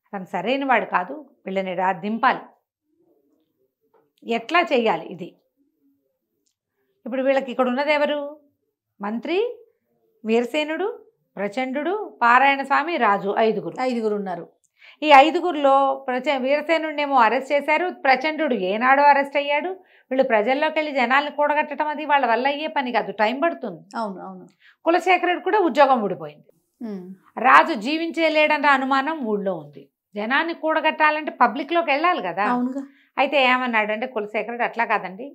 అతను సరైన వాడు కాదు, వీళ్ళని దింపాలి, ఎట్లా చెయ్యాలి ఇది. ఇప్పుడు వీళ్ళకి ఇక్కడ ఉన్నది ఎవరు, మంత్రి, వీరసేనుడు, ప్రచండు, పారాయణ స్వామి, రాజు, ఐదుగురు ఉన్నారు. ఈ ఐదుగురిలో వీరసేనుడినేమో అరెస్ట్ చేశారు, ప్రచండు ఏనాడో అరెస్ట్ అయ్యాడు. వీళ్ళు ప్రజల్లోకి వెళ్ళి జనాల్ని కూడగట్టడం అది వాళ్ళ వల్ల అయ్యే పని కాదు, టైం పడుతుంది. అవును అవును. కులశేఖరుడు కూడా ఉద్యోగం ఊడిపోయింది. రాజు జీవించలేడన్న అనుమానం ఊళ్ళో ఉంది. జనాన్ని కూడగట్టాలంటే పబ్లిక్లోకి వెళ్ళాలి కదా. అయితే ఏమన్నాడంటే కులశేఖరుడు, అట్లా కాదండి,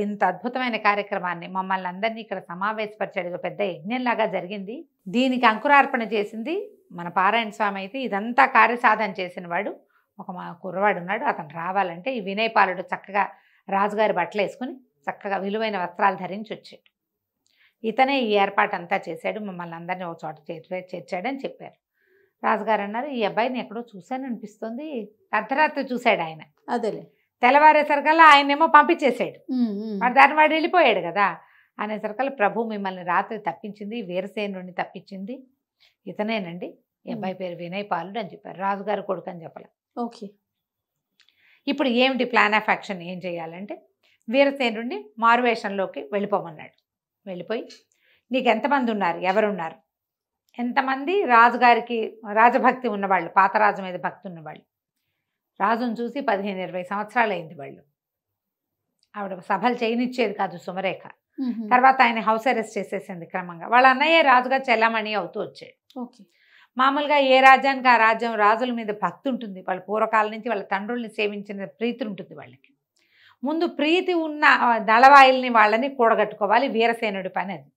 ఇంత అద్భుతమైన కార్యక్రమాన్ని మమ్మల్ని అందరినీ ఇక్కడ సమావేశపరిచాడు, పెద్ద యజ్ఞంలాగా జరిగింది, దీనికి అంకురార్పణ చేసింది మన పారాయణ స్వామి అయితే ఇదంతా కార్యసాధన చేసిన వాడు ఒక మా కుర్రవాడు ఉన్నాడు, అతను రావాలంటే ఈ వినయపాలుడు చక్కగా రాజుగారి బట్టలు వేసుకుని చక్కగా విలువైన వస్త్రాలు ధరించి వచ్చాడు, ఇతనే ఈ ఏర్పాటు అంతా చేశాడు, మమ్మల్ని అందరినీ ఒక చోట చేర్చాడని చెప్పారు. రాజుగారు అన్నారు, ఈ అబ్బాయిని ఎక్కడో చూశాను అనిపిస్తుంది, అర్ధరాత్రి చూశాడు ఆయన. అదేలే. తెల్లవారేసరికల్లా ఆయనేమో పంపించేశాడు, వాడు దాన్ని వాడు వెళ్ళిపోయాడు కదా. అనేసరికల్లా ప్రభు మిమ్మల్ని రాత్రి తప్పించింది, వీరసేనుడిని తప్పించింది ఇతనేనండి, ఈ అబ్బాయి పేరు వినయపాలుడు అని చెప్పారు. రాజుగారు కొడుకు అని చెప్పలే. ఓకే. ఇప్పుడు ఏమిటి ప్లాన్ ఆఫ్ యాక్షన్, ఏం చేయాలంటే వీరసేనుడిని మారువేషంలోకి వెళ్ళిపోమన్నాడు. వెళ్ళిపోయి నీకు ఎంతమంది ఉన్నారు, ఎవరున్నారు, ఎంతమంది రాజుగారికి రాజభక్తి ఉన్నవాళ్ళు, పాత రాజు మీద భక్తి ఉన్నవాళ్ళు, రాజును చూసి 15-20 సంవత్సరాలు అయింది వాళ్ళు, ఆవిడ సభలు చేయనిచ్చేది కాదు సుమరేఖ. తర్వాత ఆయన హౌస్ అరెస్ట్ చేసేసింది క్రమంగా. వాళ్ళ అన్నయ్య రాజుగా చెల్లమణి అవుతూ వచ్చాడు. ఓకే. మామూలుగా ఏ రాజ్యానికి ఆ రాజ్యం రాజుల మీద భక్తి ఉంటుంది, వాళ్ళ పూర్వకాలం నుంచి వాళ్ళ తండ్రుల్ని సేవించిన ప్రీతి ఉంటుంది వాళ్ళకి. ముందు ప్రీతి ఉన్న దళవాయిల్ని వాళ్ళని కూడగట్టుకోవాలి, వీరసేనుడి పని అది.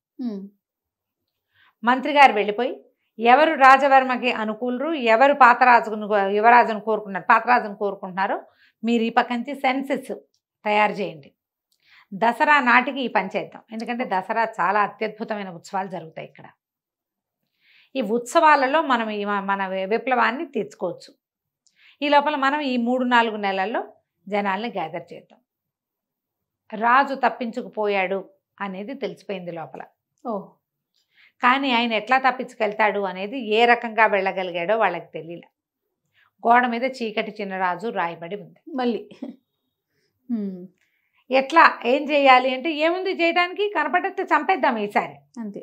మంత్రి గారు వెళ్ళిపోయి ఎవరు రాజవర్మకి అనుకూలరు, ఎవరు యువరాజును కోరుకున్నారు, పాతరాజును కోరుకుంటున్నారో మీరు ఈ పక్క నుంచి సెన్సెస్ తయారు చేయండి, దసరా నాటికి ఈ పని చేద్దాం, ఎందుకంటే దసరా చాలా అత్యద్భుతమైన ఉత్సవాలు జరుగుతాయి ఇక్కడ, ఈ ఉత్సవాలలో మనం మన విప్లవాన్ని తీర్చుకోవచ్చు, ఈ లోపల మనం ఈ 3-4 నెలల్లో జనాల్ని గ్యాదర్ చేద్దాం. రాజు తప్పించుకుపోయాడు అనేది తెలిసిపోయింది లోపల. కానీ ఆయన ఎట్లా తప్పించుకెళ్తాడు అనేది, ఏ రకంగా వెళ్ళగలిగాడో వాళ్ళకి తెలియలే. గోడ మీద చీకటి చిన్నరాజు రాయబడి ఉంది. మళ్ళీ ఎట్లా ఏం చేయాలి అంటే, ఏముంది చేయడానికి, కనపడితే చంపేద్దాం ఈసారి అంతే.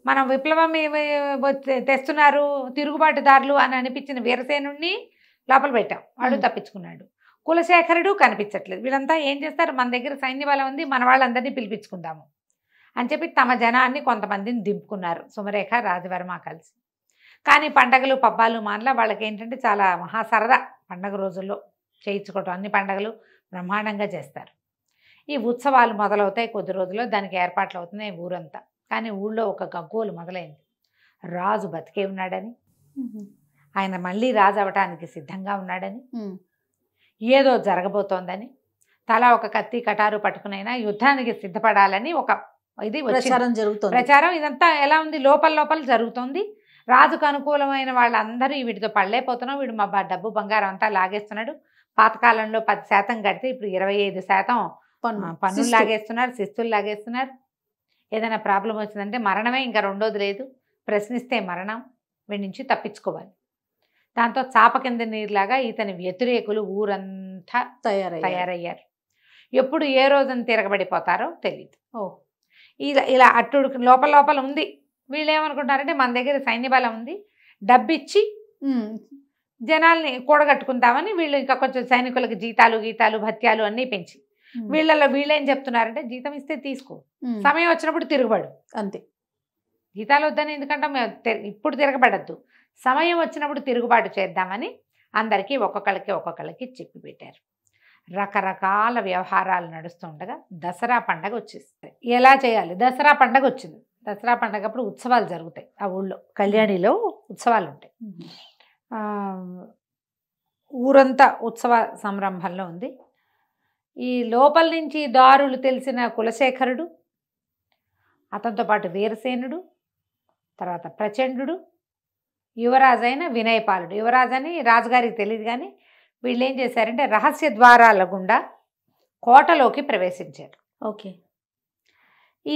మనం విప్లవం తెస్తున్నారు తిరుగుబాటుదారులు అని అనిపించిన వీరసేనుడిని లోపల పెట్టాం, వాడు తప్పించుకున్నాడు. కులశేఖరుడు కనిపించట్లేదు. వీళ్ళంతా ఏం చేస్తారు, మన దగ్గర సైన్య బలం ఉంది, మన వాళ్ళందరినీ పిలిపించుకుందాము అని చెప్పి తమ జనాన్ని కొంతమందిని దింపుకున్నారు సుమరేఖ, రాజవర్మ కలిసి. కానీ పండగలు పబ్బాలు మానలా వాళ్ళకి ఏంటంటే చాలా మహా సరదా పండగ రోజుల్లో. చేయించుకోవటం, అన్ని పండగలు బ్రహ్మాండంగా చేస్తారు. ఈ ఉత్సవాలు మొదలవుతాయి, కొద్ది రోజుల్లో దానికి ఏర్పాట్లు అవుతున్నాయి ఊరంతా. కానీ ఊళ్ళో ఒక గగ్గోలు మొదలైంది. రాజు బతికే ఉన్నాడని, ఆయన మళ్ళీ రాజు అవటానికి సిద్ధంగా ఉన్నాడని, ఏదో జరగబోతోందని, తలా ఒక కత్తి కటారు పట్టుకునైనా యుద్ధానికి సిద్ధపడాలని ఒక ఇది ప్రచారం జరుగుతుంది. ప్రచారం ఇదంతా ఎలా ఉంది, లోపల లోపల జరుగుతోంది. రాజుకు అనుకూలమైన వాళ్ళందరూ వీటితో పడలేకపోతున్నాం, వీడు మా డబ్బు బంగారం అంతా లాగేస్తున్నాడు. పాతకాలంలో 10% కడితే ఇప్పుడు 25% పన్నులు లాగేస్తున్నారు, శిస్తులు లాగేస్తున్నారు. ఏదైనా ప్రాబ్లం వచ్చిందంటే మరణమే, ఇంకా రెండోది లేదు. ప్రశ్నిస్తే మరణం, వీడి నుంచి తప్పించుకోవాలి. దాంతో చాప కింద నీరులాగా ఇతని వ్యతిరేకులు ఊరంతా తయారయ్యారు. ఎప్పుడు ఏ రోజున తిరగబడిపోతారో తెలియదు. ఇలా అట్టుడికి లోపల లోపల ఉంది. వీళ్ళు ఏమనుకుంటారంటే మన దగ్గర సైన్య బలం ఉంది, డబ్బిచ్చి జనాల్ని కూడగట్టుకుంటామని వీళ్ళు ఇంకా కొంచెం సైనికులకి జీతాలు భత్యాలు అన్నీ పెంచి, వీళ్ళలో వీళ్ళేం చెప్తున్నారంటే జీతం ఇస్తే తీసుకో, సమయం వచ్చినప్పుడు తిరగబడు అంతే. జీతాలు వద్దని ఎందుకంటే ఇప్పుడు తిరగబడద్దు, సమయం వచ్చినప్పుడు తిరుగుబాటు చేద్దామని అందరికీ ఒక్కొక్కళ్ళకి చెప్పి పెట్టారు. రకరకాల వ్యవహారాలు నడుస్తుండగా దసరా పండగ వచ్చేస్తుంది. ఎలా చేయాలి? దసరా పండగ వచ్చింది. దసరా పండగ అప్పుడు ఉత్సవాలు జరుగుతాయి. ఆ ఊళ్ళో కళ్యాణిలో ఉత్సవాలు ఉంటాయి. ఊరంతా ఉత్సవ సంరంభంలో ఉంది. ఈ లోపల నుంచి దారులు తెలిసిన కులశేఖరుడు, అతనితో పాటు వీరసేనుడు, తర్వాత ప్రచండు, యువరాజైన వినయపాలుడు. యువరాజని రాజుగారికి తెలియదు, కానీ వీళ్ళు ఏం చేశారంటే రహస్య ద్వారాల గుండా కోటలోకి ప్రవేశించారు. ఓకే. ఈ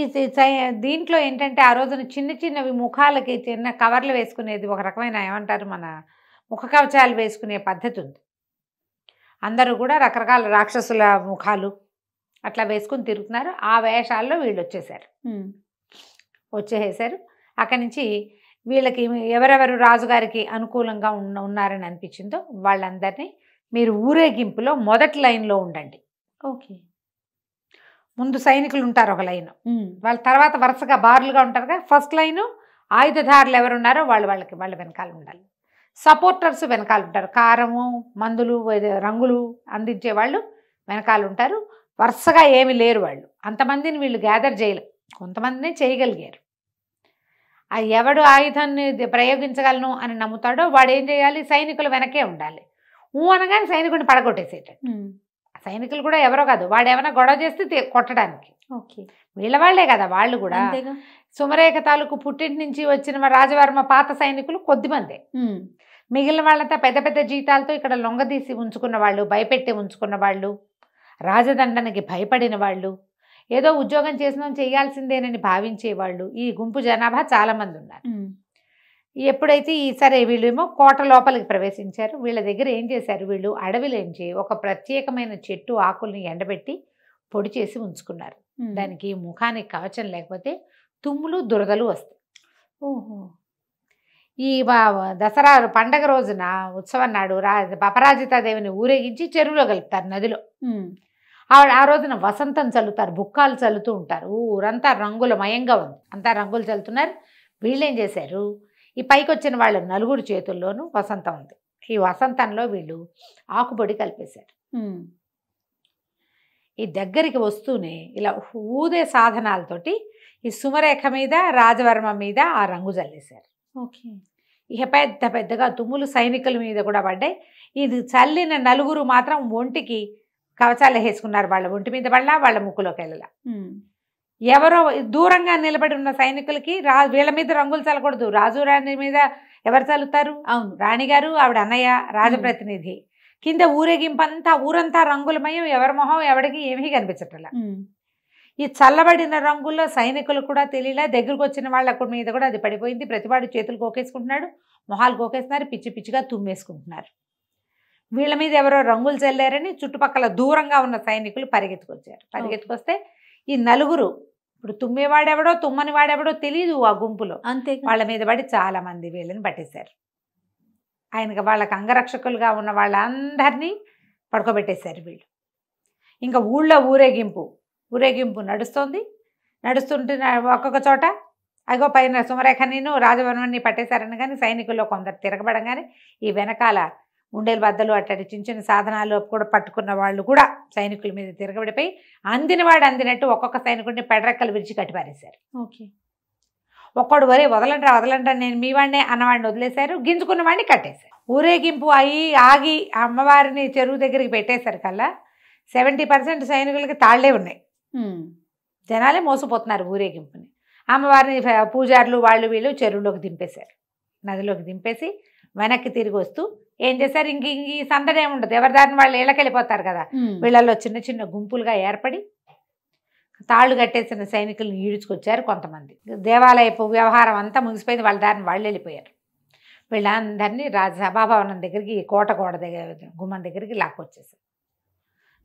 దీంట్లో ఏంటంటే ఆ రోజున చిన్నవి ముఖాలకి చిన్న కవర్లు వేసుకునేది, ఒక రకమైన ఏమంటారు మన ముఖ కవచాలు వేసుకునే పద్ధతి ఉంది. అందరూ కూడా రకరకాల రాక్షసుల ముఖాలు అట్లా వేసుకుని తిరుగుతున్నారు. ఆ వేషాల్లో వీళ్ళు వచ్చేసారు. అక్కడి నుంచి వీళ్ళకి ఎవరెవరు రాజుగారికి అనుకూలంగా ఉన్నారని అనిపించిందో వాళ్ళందరినీ మీరు ఊరేగింపులో మొదటి లైన్లో ఉండండి. ఓకే. ముందు సైనికులు ఉంటారు ఒక లైను, వాళ్ళ తర్వాత వరుసగా బారులుగా ఉంటారుగా. ఫస్ట్ లైను ఆయుధదారులు ఎవరున్నారో వాళ్ళ వెనకాల ఉండాలి. సపోర్టర్స్ వెనకాల ఉంటారు. కారము, మందులు, రంగులు అందించే వాళ్ళు వెనకాల ఉంటారు. వరుసగా ఏమి లేరు వాళ్ళు. అంతమందిని వీళ్ళు గ్యాదర్ చేయలేరు, కొంతమందినే చేయగలిగారు. ఆ ఎవడు ఆయుధాన్ని ప్రయోగించగలను అని నమ్ముతాడో వాడు ఏం చేయాలి, సైనికులు వెనకే ఉండాలి. అనగానే సైనికుడిని పడగొట్టేసేటట్టు. సైనికులు కూడా ఎవరో కాదు, వాడు ఏమైనా గొడవ చేస్తే కొట్టడానికి. ఓకే. వీళ్ళ వాళ్లే కదా వాళ్ళు కూడా. సుమరేఖ తాలూకు పుట్టింటి నుంచి వచ్చిన రాజవర్మ పాత సైనికులు కొద్దిమందే. మిగిలిన వాళ్ళంతా పెద్ద పెద్ద జీతాలతో ఇక్కడ లొంగదీసి ఉంచుకున్న వాళ్ళు, భయపెట్టి ఉంచుకున్న వాళ్ళు, రాజదండనకి భయపడిన వాళ్ళు, ఏదో ఉద్యోగం చేసినా చేయాల్సిందేనని భావించేవాళ్ళు. ఈ గుంపు జనాభా చాలామంది ఉన్నారు. ఎప్పుడైతే సరే వీళ్ళేమో కోట లోపలికి ప్రవేశించారు. వీళ్ళ దగ్గర ఏం చేశారు, వీళ్ళు అడవిలోంచి ఒక ప్రత్యేకమైన చెట్టు ఆకుల్ని ఎండబెట్టి పొడి చేసి ఉంచుకున్నారు. దానికి ముఖానికి కవచం లేకపోతే తుమ్ములు దురదలు వస్తాయి. ఓహో. ఈ దసరా పండగ రోజున ఉత్సవం నాడు అపరాజితాదేవిని ఊరేగించి చెరువులో కలుపుతారు, నదిలో. ఆ రోజున వసంతం చల్లుతారు, బుక్కాలు చల్లుతూ ఉంటారు. ఊరంతా రంగులమయంగా ఉంది, అంతా రంగులు చల్లుతున్నారు. వీళ్ళేం చేశారు, ఈ పైకి వచ్చిన వాళ్ళ నలుగురు చేతుల్లోనూ వసంతం ఉంది. ఈ వసంతంలో వీళ్ళు ఆకుపొడి కలిపేశారు. ఈ దగ్గరికి వస్తూనే ఇలా ఊదే సాధనాలతోటి ఈ సుమరేఖ మీద, రాజవర్మ మీద ఆ రంగు చల్లేశారు. ఓకే. ఇక పెద్దగా తుమ్ములు సైనికుల మీద కూడా పడ్డాయి. ఇది చల్లిన నలుగురు మాత్రం ఒంటికి కవచాలు వేసుకున్నారు. వాళ్ళ ఒంటి మీద పడలా, వాళ్ళ ముక్కులోకి వెళ్ళలా. ఎవరో దూరంగా నిలబడి ఉన్న సైనికులకి వీళ్ళ మీద రంగులు చల్లకూడదు. రాజు రాణి మీద ఎవరు చల్లుతారు? అవును, రాణిగారు, ఆవిడ అన్నయ్య, రాజప్రతినిధి. కింద ఊరేగింపంతా ఊరంతా రంగులమయం, ఎవరి మొహం ఎవడికి ఏమీ కనిపించట్లా. ఈ చల్లబడిన రంగుల్లో సైనికులు కూడా తెలియలే, దగ్గరకు వచ్చిన వాళ్ళ మీద కూడా అది పడిపోయింది. ప్రతివాడు చేతులు కోకేసుకుంటున్నాడు, మొహాలు కోకేస్తున్నారు, పిచ్చి పిచ్చిగా తుమ్మేసుకుంటున్నారు. వీళ్ళ మీద ఎవరో రంగులు చల్లారని చుట్టుపక్కల దూరంగా ఉన్న సైనికులు పరిగెత్తుకొచ్చారు. పరిగెత్తుకొస్తే ఈ నలుగురు, ఇప్పుడు తుమ్మేవాడెవడో తుమ్మని వాడెవడో తెలియదు ఆ గుంపులో, అంతే. వాళ్ళ మీద పడి చాలా మంది వీళ్ళని పట్టేశారు. ఆయనకి వాళ్ళకి అంగరక్షకులుగా ఉన్న వాళ్ళందరినీ పడుకోబెట్టేశారు వీళ్ళు. ఇంకా ఊళ్ళో ఊరేగింపు నడుస్తుంటే ఒక్కొక్క చోట అగో పైన సుమరేఖనిను రాజవర్మని పట్టేశారని కానీ సైనికుల్లో కొందరు తిరగబడంగానే ఈ వెనకాల ఉండేలు బద్దలు అట్టడి చిన్న చిన్న సాధనాలు కూడా పట్టుకున్న వాళ్ళు కూడా సైనికుల మీద తిరగబడిపోయి అందినవాడు అందినట్టు ఒక్కొక్క సైనికుడిని పెడరెక్కలు విరిచి కట్టిపారేశారు. ఓకే. ఒక్కడు వరే వదలంటా నేను మీ వాడినే అన్నవాడిని వదిలేశారు, గింజుకున్న వాడిని కట్టేశారు. ఊరేగింపు అయ్యి ఆగి అమ్మవారిని చెరువు దగ్గరికి పెట్టేశారు కల్లా 70% సైనికులకి తాళ్లే ఉన్నాయి. జనాలే మోసపోతున్నారు ఊరేగింపుని. అమ్మవారిని పూజారులు వాళ్ళు వీళ్ళు చెరువులోకి దింపేశారు. నదిలోకి దింపేసి వెనక్కి తిరిగి వస్తూ ఏం చేశారు, ఇంక ఈ సందడి ఏముండదు, ఎవరి దారిని వాళ్ళు ఇళ్ళకెళ్ళిపోతారు కదా. వీళ్ళల్లో చిన్న చిన్న గుంపులుగా ఏర్పడి తాళ్ళు కట్టేసిన సైనికులను ఈడ్చుకొచ్చారు కొంతమంది. దేవాలయపు వ్యవహారం అంతా ముగిసిపోయింది, వాళ్ళ దారిని వాళ్ళు వెళ్ళిపోయారు. వీళ్ళందరినీ సభాభవనం దగ్గరికి, కోట దగ్గర గుమ్మం దగ్గరికి లాక్కొచ్చేసారు.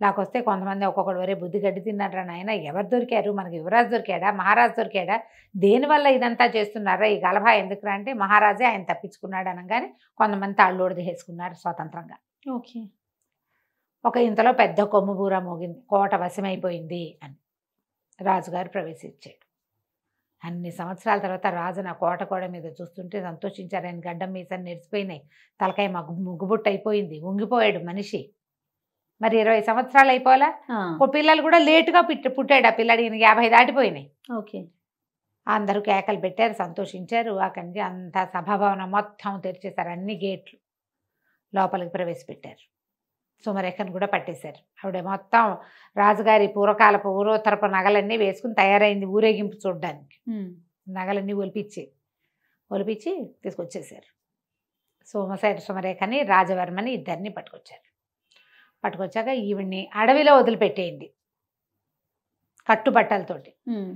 లాక్కొస్తే కొంతమంది ఒక్కొక్కడు వరే బుద్ధి గడ్డి తిన్నారా నాయన, ఎవరు దొరికారు, మనకి యువరాజు దొరికాడా, మహారాజు దొరికాడా, దేనివల్ల ఇదంతా చేస్తున్నారా, ఈ గలభ ఎందుకురా అంటే మహారాజే ఆయన తప్పించుకున్నాడు అనగానే కొంతమంది తాళ్ళోడి వేసుకున్నారు స్వతంత్రంగా. ఓకే. ఒక ఇంతలో పెద్ద కొమ్ము బూర మోగింది, కోట వశమైపోయింది అని రాజుగారు ప్రవేశించాడు. అన్ని సంవత్సరాల తర్వాత రాజు నా కోట గోడ మీద చూస్తుంటే సంతోషించారు. ఆయన గడ్డం మీసని నెరిసిపోయినాయి, తలకాయ ముగ్గుబుట్టు అయిపోయింది, వంగిపోయాడు మనిషి. మరి 20 సంవత్సరాలు అయిపోవాలా, ఓ పిల్లలు కూడా లేటుగా పుట్టాడు ఆ పిల్లాడు, ఈయన 50 దాటిపోయినాయి. ఓకే. అందరూ కేకలు పెట్టారు, సంతోషించారు. అక్కడి నుంచి అంతా సభాభవనం మొత్తం తెరిచేశారు, అన్ని గేట్లు లోపలికి ప్రవేశపెట్టారు. సుమరేఖను కూడా పట్టేశారు. ఆవిడ మొత్తం రాజుగారి పూర్వోత్తరపు నగలన్నీ వేసుకుని తయారైంది ఊరేగింపు చూడడానికి. నగలన్నీ ఒలిపించి తీసుకొచ్చేసారు. సుమరేఖని రాజవర్మని ఇద్దరిని పట్టుకొచ్చాక ఈవిడ్ని అడవిలో వదిలిపెట్టేయండి కట్టుబట్టలతోటి,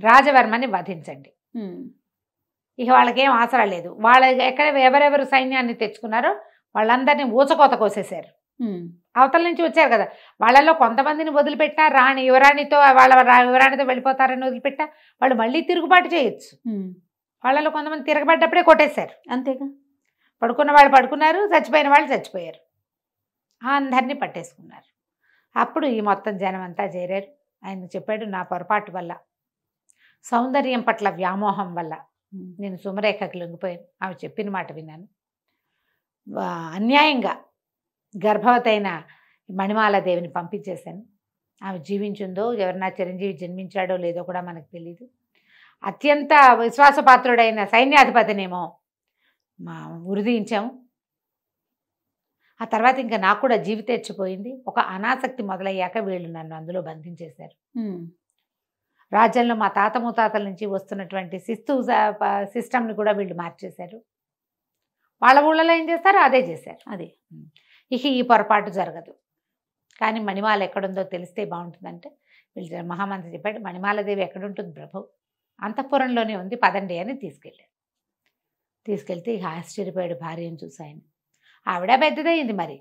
రాజవర్మని వధించండి. ఇక వాళ్ళకేం ఆసరా లేదు. ఎవరెవరు సైన్యాన్ని తెచ్చుకున్నారో వాళ్ళందరినీ ఊచకోత కోసేశారు. అవతల నుంచి వచ్చారు కదా, వాళ్ళలో కొంతమందిని వదిలిపెట్టినా యువరాణితో యువరాణితో వెళ్ళిపోతారని వదిలిపెట్టా వాళ్ళు మళ్ళీ తిరుగుబాటు చేయొచ్చు. వాళ్ళలో కొంతమంది తిరగబడ్డప్పుడే కొట్టేశారు. అంతేగా, పడుకున్న వాళ్ళు పడుకున్నారు, చచ్చిపోయిన వాళ్ళు చచ్చిపోయారు. అందరినీ పట్టేసుకున్నారు. అప్పుడు ఈ మొత్తం జనం అంతా చేరారు. ఆయన చెప్పాడు, నా పొరపాటు వల్ల, సౌందర్యం పట్ల వ్యామోహం వల్ల నేను సుమరేఖకి లొంగిపోయాను. ఆమె చెప్పిన మాట విన్నాను. అన్యాయంగా గర్భవతి అయిన మణిమాలాదేవిని పంపించేశాను. ఆమె జీవించిందో, ఎవరన్నా చిరంజీవి జన్మించాడో లేదో కూడా మనకు తెలియదు. అత్యంత విశ్వాసపాత్రుడైన సైన్యాధిపతినేమో ఉరిదించాము. ఆ తర్వాత ఇంకా నాకు కూడా జీవితేచ్చిపోయింది. ఒక అనాసక్తి మొదలయ్యాక వీళ్ళు నన్ను అందులో బంధించేశారు. రాజ్యంలో మా తాత ముత్తాతల నుంచి వస్తున్నటువంటి సిస్టమ్ని కూడా వీళ్ళు మార్చేశారు. వాళ్ళ ఊళ్ళలో ఏం చేస్తారో అదే చేశారు. ఇక ఈ పొరపాటు జరగదు. కానీ మణిమాల ఎక్కడుందో తెలిస్తే బాగుంటుందంటే వీళ్ళు మహామంత్రి చెప్పాడు, మణిమాలదేవి ఎక్కడుంటుంది ప్రభు, అంతఃపురంలోనే ఉంది, పదండి అని తీసుకెళ్తే ఇక ఆశ్చర్యపోయాడు భార్యను చూసి ఆయన. ఆవిడ పెద్దదయింది, మరి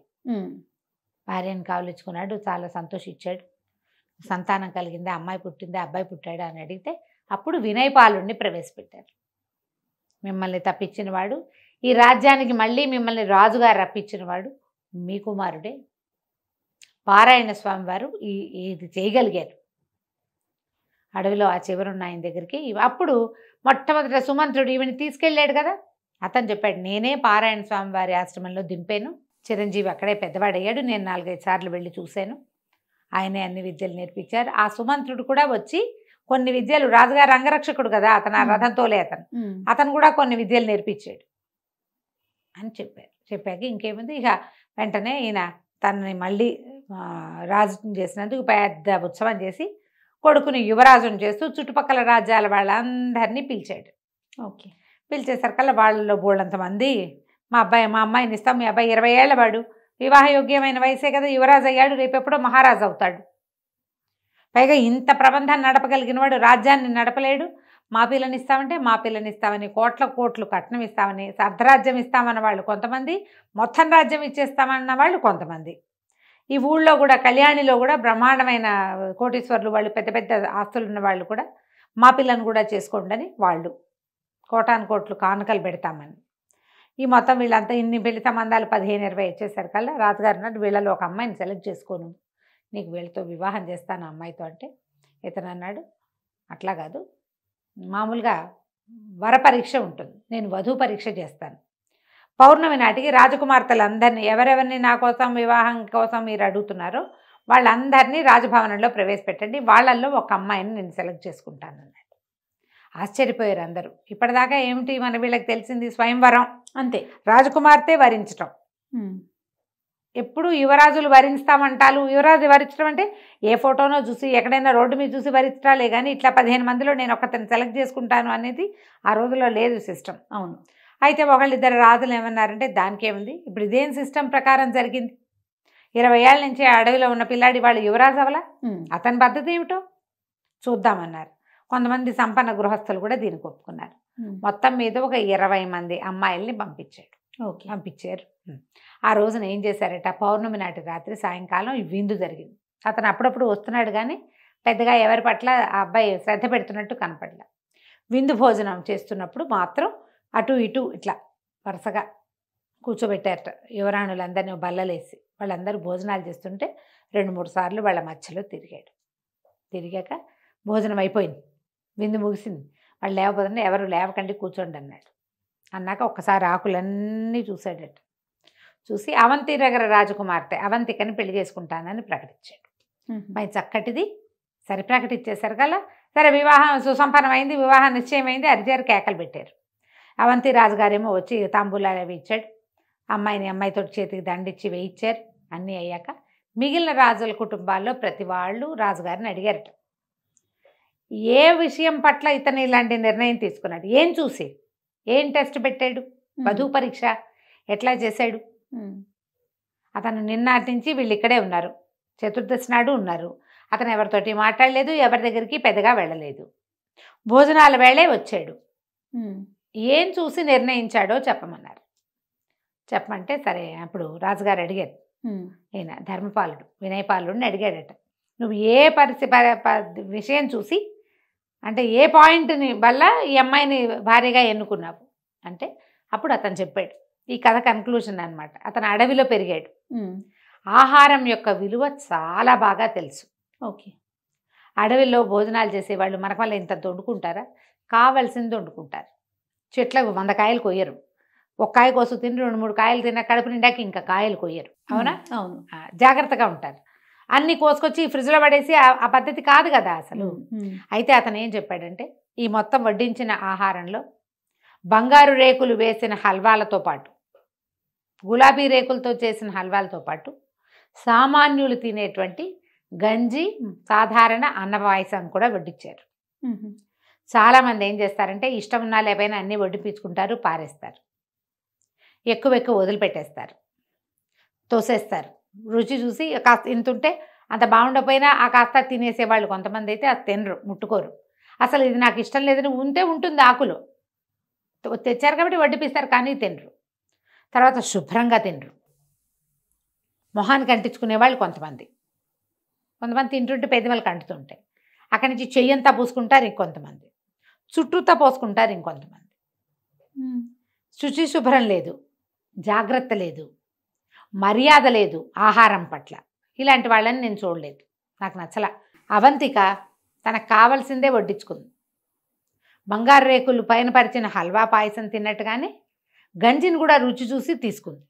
భార్యను కావలించుకున్నాడు, చాలా సంతోషించాడు. సంతానం కలిగింది, అమ్మాయి పుట్టింది, అబ్బాయి పుట్టాడు అని అడిగితే అప్పుడు వినయపాలుడిని ప్రవేశపెట్టారు. మిమ్మల్ని తప్పించినవాడు, ఈ రాజ్యానికి మళ్ళీ మిమ్మల్ని రాజుగారు రప్పించినవాడు మీ కుమారుడే. పారాయణ స్వామి వారు ఇది చేయగలిగారు. అడవిలో ఆ చివరున్న ఆయన దగ్గరికి అప్పుడు మొట్టమొదట సుమంత్రుడు ఈవిని తీసుకెళ్ళాడు కదా, అతను చెప్పాడు, నేనే పారాయణ స్వామి వారి ఆశ్రమంలో దింపాను. చిరంజీవి అక్కడే పెద్దవాడయ్యాడు, నేను 4-5 సార్లు వెళ్ళి చూశాను, ఆయనే అన్ని విద్యలు నేర్పించారు. ఆ సుమంత్రుడు కూడా వచ్చి కొన్ని విద్యలు, రాజుగారు అంగరక్షకుడు కదా అతను, ఆ రథంతోలే అతను కూడా కొన్ని విద్యలు నేర్పించాడు అని చెప్పారు. చెప్పాక ఇంకేముంది, ఇక వెంటనే ఈయన తనని మళ్ళీ రాజుని చేసినందుకు పెద్ద ఉత్సవం చేసి కొడుకుని యువరాజుని చేస్తూ చుట్టుపక్కల రాజ్యాల వాళ్ళందరినీ పిలిచాడు. ఓకే. పిలిచేసరికల్లా వాళ్ళలో బోళ్ళంతమంది మా అమ్మాయిని ఇస్తాం, మీ అబ్బాయి 20 ఏళ్ల వాడు, వివాహయోగ్యమైన వయసే కదా, యువరాజు అయ్యాడు, రేపెప్పుడో మహారాజు అవుతాడు, పైగా ఇంత ప్రబంధాన్ని నడపగలిగిన వాడు రాజ్యాన్ని నడపలేడు, మా పిల్లని ఇస్తామంటే మా పిల్లని ఇస్తామని, కోట్లు కట్నం ఇస్తామని, అర్ధరాజ్యం ఇస్తామన్న వాళ్ళు కొంతమంది, మొత్తం రాజ్యం ఇచ్చేస్తామన్న వాళ్ళు కొంతమంది. ఈ ఊళ్ళో కూడా కళ్యాణిలో కూడా బ్రహ్మాండమైన కోటీశ్వరులు వాళ్ళు, పెద్ద పెద్ద ఆస్తులు ఉన్న వాళ్ళు కూడా మా పిల్లని కూడా చేసుకోండి అని వాళ్ళు కోటాను కానుకలు పెడతామని. ఈ మొత్తం వీళ్ళంతా ఇన్ని పెళ్లి సంబంధాలు 15-20 ఇచ్చేసరికల్లా రాజుగారు అన్నట్టు వీళ్ళలో ఒక అమ్మాయిని సెలెక్ట్ చేసుకోను, నీకు వీళ్ళతో వివాహం చేస్తాను అమ్మాయితో అంటే ఇతను అన్నాడు, అట్లా కాదు, మామూలుగా వర పరీక్ష ఉంటుంది, నేను వధూ పరీక్ష చేస్తాను, పౌర్ణమి నాటికి రాజకుమార్తెలందరినీ ఎవరెవరిని నా కోసం వివాహం కోసం మీరు అడుగుతున్నారో వాళ్ళందరినీ రాజభవనంలో ప్రవేశపెట్టండి, వాళ్ళల్లో ఒక అమ్మాయిని నేను సెలెక్ట్ చేసుకుంటాను అన్నాడు. ఆశ్చర్యపోయారు అందరూ. ఇప్పటిదాకా ఏమిటి మన వీళ్ళకి తెలిసింది స్వయంవరం, అంతే. రాజకుమార్తె వరించటం. ఎప్పుడు యువరాజులు వరిస్తామంటారు. యువరాజు వరించడం అంటే ఏ ఫోటోనో చూసి ఎక్కడైనా రోడ్డు మీద చూసి వరించడాలే కానీ ఇట్లా 15 మందిలో నేను ఒకతను సెలెక్ట్ చేసుకుంటాను అనేది ఆ రోజుల్లో లేదు సిస్టమ్. అవును. అయితే ఒకళ్ళిద్దరు రాజులు ఏమన్నారంటే దానికేముంది, ఇప్పుడు ఇదేం సిస్టమ్ ప్రకారం జరిగింది, 20 ఏళ్ళ నుంచి అడవిలో ఉన్న పిల్లాడి వాళ్ళు యువరాజు అవలా, అతని పద్ధతి ఏమిటో చూద్దామన్నారు. కొంతమంది సంపన్న గృహస్థులు కూడా దీనికి ఒప్పుకున్నారు. మొత్తం మీద ఒక 20 మంది అమ్మాయిల్ని పంపించారు. పంపించారు. ఆ రోజున ఏం చేశారట, పౌర్ణమి నాటి రాత్రి సాయంకాలం ఈ విందు జరిగింది. అతను అప్పుడప్పుడు వస్తున్నాడు కానీ పెద్దగా ఎవరి పట్ల ఆ అబ్బాయి శ్రద్ధ పెడుతున్నట్టు కనపడలే. విందు భోజనం చేస్తున్నప్పుడు మాత్రం అటు ఇటు ఇట్లా వరుసగా కూర్చోబెట్టారట యువరాణులందరినీ బల్లలేసి. వాళ్ళందరూ భోజనాలు చేస్తుంటే 2-3 సార్లు వాళ్ళ మధ్యలో తిరిగాడు. తిరిగాక భోజనం అయిపోయింది, విందు ముగిసింది. వాళ్ళు లేవబోతుంటే ఎవరు లేవకండి కూర్చోండి అన్నాడు. అన్నాక ఒక్కసారి ఆకులన్నీ చూశాడట. చూసి అవంతి నగర రాజకుమార్తె అవంతికని పెళ్లి చేసుకుంటానని ప్రకటించాడు. మరి చక్కటిది సరే ప్రకటించేశారు కదా. సరే వివాహం సుసంపన్నమైంది, వివాహం నిశ్చయమైంది. అరిచారు, కేకలు పెట్టారు. అవంతి రాజుగారేమో వచ్చి తాంబూలాలు అవి ఇచ్చాడు. అమ్మాయితో చేతికి దండిచ్చి వేయించారు. అన్నీ అయ్యాక మిగిలిన రాజుల కుటుంబాల్లో ప్రతి వాళ్ళు రాజుగారిని అడిగారట, ఏ విషయం పట్ల ఇతను ఇలాంటి నిర్ణయం తీసుకున్నాడు, ఏం చూసి, ఏం టెస్ట్ పెట్టాడు, వధూ పరీక్ష ఎట్లా చేశాడు. అతను నిన్నటి నుంచి వీళ్ళు ఇక్కడే ఉన్నారు, చతుర్దశి నాడు ఉన్నారు. అతను ఎవరితోటి మాట్లాడలేదు, ఎవరి దగ్గరికి పెద్దగా వెళ్ళలేదు. భోజనాల వేళే వచ్చాడు. ఏం చూసి నిర్ణయించాడో చెప్పమన్నారు. చెప్పమంటే సరే అప్పుడు రాజుగారు అడిగారు, ఈయన ధర్మపాలుడు వినయపాలుడిని అడిగాడట, నువ్వు ఏ విషయం చూసి అంటే ఏ పాయింట్ని వల్ల ఈ అమ్మాయిని భార్యగా ఎన్నుకున్నావు అంటే అప్పుడు అతను చెప్పాడు. ఈ కథ కన్క్లూషన్ అనమాట. అతను అడవిలో పెరిగాడు. ఆహారం యొక్క విలువ చాలా బాగా తెలుసు. ఓకే. అడవిలో భోజనాలు చేసేవాళ్ళు మనకు వల్ల ఇంత వండుకుంటారా, కావలసింది వండుకుంటారు. చెట్లకు 100 కాయలు కొయ్యరు, ఒక కాయ కోసం తిని 2-3 కాయలు తిన్న కడుపు నిండాక ఇంకా కాయలు కొయ్యరు. అవునా? అవును. జాగ్రత్తగా ఉంటారు. అన్నీ కోసుకొచ్చి ఫ్రిడ్జ్లో పడేసి ఆ పద్ధతి కాదు కదా అసలు. అయితే అతను ఏం చెప్పాడంటే ఈ మొత్తం వడ్డించిన ఆహారంలో బంగారు రేకులు వేసిన హల్వాలతో పాటు, గులాబీ రేకులతో చేసిన హల్వాలతో పాటు సామాన్యులు తినేటువంటి గంజి, సాధారణ అన్న పాయసం కూడా వడ్డించారు. చాలామంది ఏం చేస్తారంటే ఇష్టం ఉన్నా లేకపోయినా అన్నీ వడ్డించుకుంటారు, పారేస్తారు, ఎక్కువ వదిలిపెట్టేస్తారు, తోసేస్తారు. రుచి చూసి కాస్త ఇంతుంటే అంత బాగుండకపోయినా ఆ కాస్త తినేసేవాళ్ళు కొంతమంది అయితే అది తినరు, ముట్టుకోరు. అసలు ఇది నాకు ఇష్టం లేదని ఉంటే ఉంటుంది, ఆకులో తెచ్చారు కాబట్టి వడ్డిపిస్తారు కానీ తినరు. తర్వాత శుభ్రంగా తినరు. మొహానికి అంటించుకునేవాళ్ళు కొంతమంది తింటుంటే పెద్దవాళ్ళకి అంటుతుంటాయి. అక్కడి నుంచి చెయ్యంతా పూసుకుంటారు ఇంకొంతమంది, చుట్టూతా పోసుకుంటారు ఇంకొంతమంది. శుచి శుభ్రం లేదు, జాగ్రత్త లేదు, మర్యాద లేదు ఆహారం పట్ల. ఇలాంటి వాళ్ళని నేను చూడలేదు, నాకు నచ్చల. అవంతిక తనకు కావాల్సిందే వడ్డించుకుంది. బంగారు రేకులు పైన పరిచిన హల్వా పాయసం తిన్నట్టుగానే గంజిని కూడా రుచి చూసి తీసుకుంది.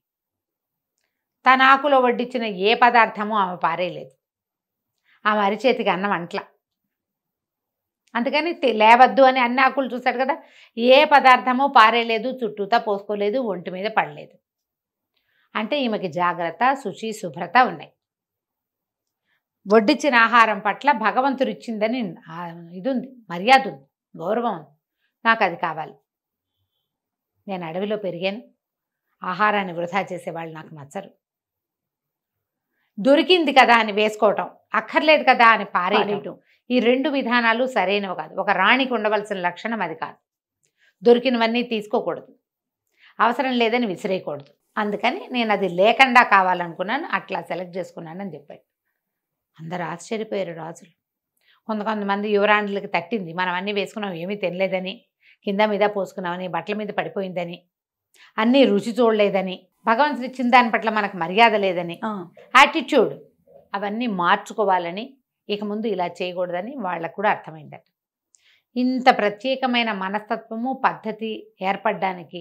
తన ఆకులో వడ్డించిన ఏ పదార్థమూ ఆమె పారేయలేదు. ఆమె అరిచేతికి అన్నం అంట్ల. అందుకని లేవద్దు అని అన్ని ఆకులు చూశాడు కదా, ఏ పదార్థమూ పారేయలేదు, చుట్టూతా పోసుకోలేదు, ఒంటి మీద పడలేదు. అంటే ఈమెకి జాగ్రత్త, శుచి, శుభ్రత ఉన్నాయి. వడ్డించిన ఆహారం పట్ల భగవంతుడు ఇచ్చిందని ఇది ఉంది, మర్యాద ఉంది, గౌరవం ఉంది. నాకు అది కావాలి. నేను అడవిలో పెరిగాను, ఆహారాన్ని వృధా చేసేవాళ్ళు నాకు నచ్చరు. దొరికింది కదా అని వేసుకోవటం, అక్కర్లేదు కదా అని పారేయటం, ఈ 2 విధానాలు సరైనవి కాదు. ఒక రాణికి ఉండవలసిన లక్షణం అది కాదు. దొరికినవన్నీ తీసుకోకూడదు, అవసరం లేదని విసిరేయకూడదు. అందుకని నేను అది లేకుండా కావాలనుకున్నాను, అట్లా సెలెక్ట్ చేసుకున్నానని చెప్పాడు. అందరూ ఆశ్చర్యపోయారు రాజులు. కొంతమంది యువరాణులకి తట్టింది, మనం అన్నీ వేసుకున్నాం ఏమీ తినలేదని, కింద మీద పోసుకున్నామని, బట్టల మీద పడిపోయిందని, అన్నీ రుచి చూడలేదని, భగవంతుడు ఇచ్చిన దాని పట్ల మనకు మర్యాద లేదని, యాటిట్యూడ్ అవన్నీ మార్చుకోవాలని, ఇక ముందు ఇలా చేయకూడదని వాళ్ళకు కూడా అర్థమైందట. ఇంత ప్రత్యేకమైన మనస్తత్వము, పద్ధతి ఏర్పడడానికి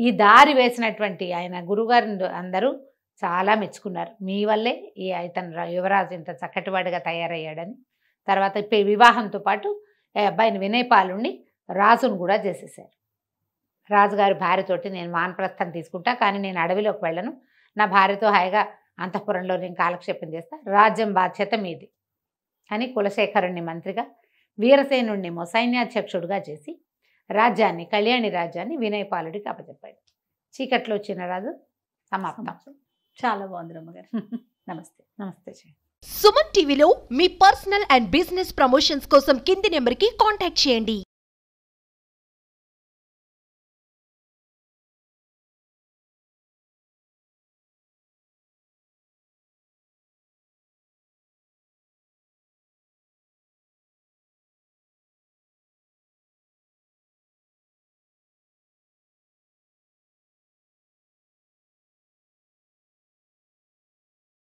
ఈ దారి వేసినటువంటి ఆయన గురుగారు అందరూ చాలా మెచ్చుకున్నారు. మీ వల్లే ఈ ఇతను యువరాజు ఇంత చక్కటివాడిగా తయారయ్యాడని. తర్వాత వివాహంతో పాటు అబ్బాయిని వినయపాలుని రాజును కూడా చేసేసారు. రాజుగారి భార్యతోటి నేను వానప్రస్థం తీసుకుంటా, కానీ నేను అడవిలోకి వెళ్ళను, నా భార్యతో హాయిగా అంతఃపురంలో నేను కాలక్షేపం చేస్తా, రాజ్యం బాధ్యత మీది అని కులశేఖరుణ్ణి మంత్రిగా, వీరసేనుణ్ణి సైన్యాధ్యక్షుడుగా చేసి రాజ్యాన్ని, కళ్యాణి రాజ్యాన్ని వినయపాలుడికి అప్పచెప్పాడు. చీకట్లో వచ్చిన రాజు సమాప్తం. చాలా బాగుంది రమ్మగారు. నమస్తే. నమస్తే. సుమన్ టీవీలో మీ పర్సనల్ అండ్ బిజినెస్ ప్రమోషన్స్ కోసం కింది నెంబర్కి కాంటాక్ట్ చేయండి.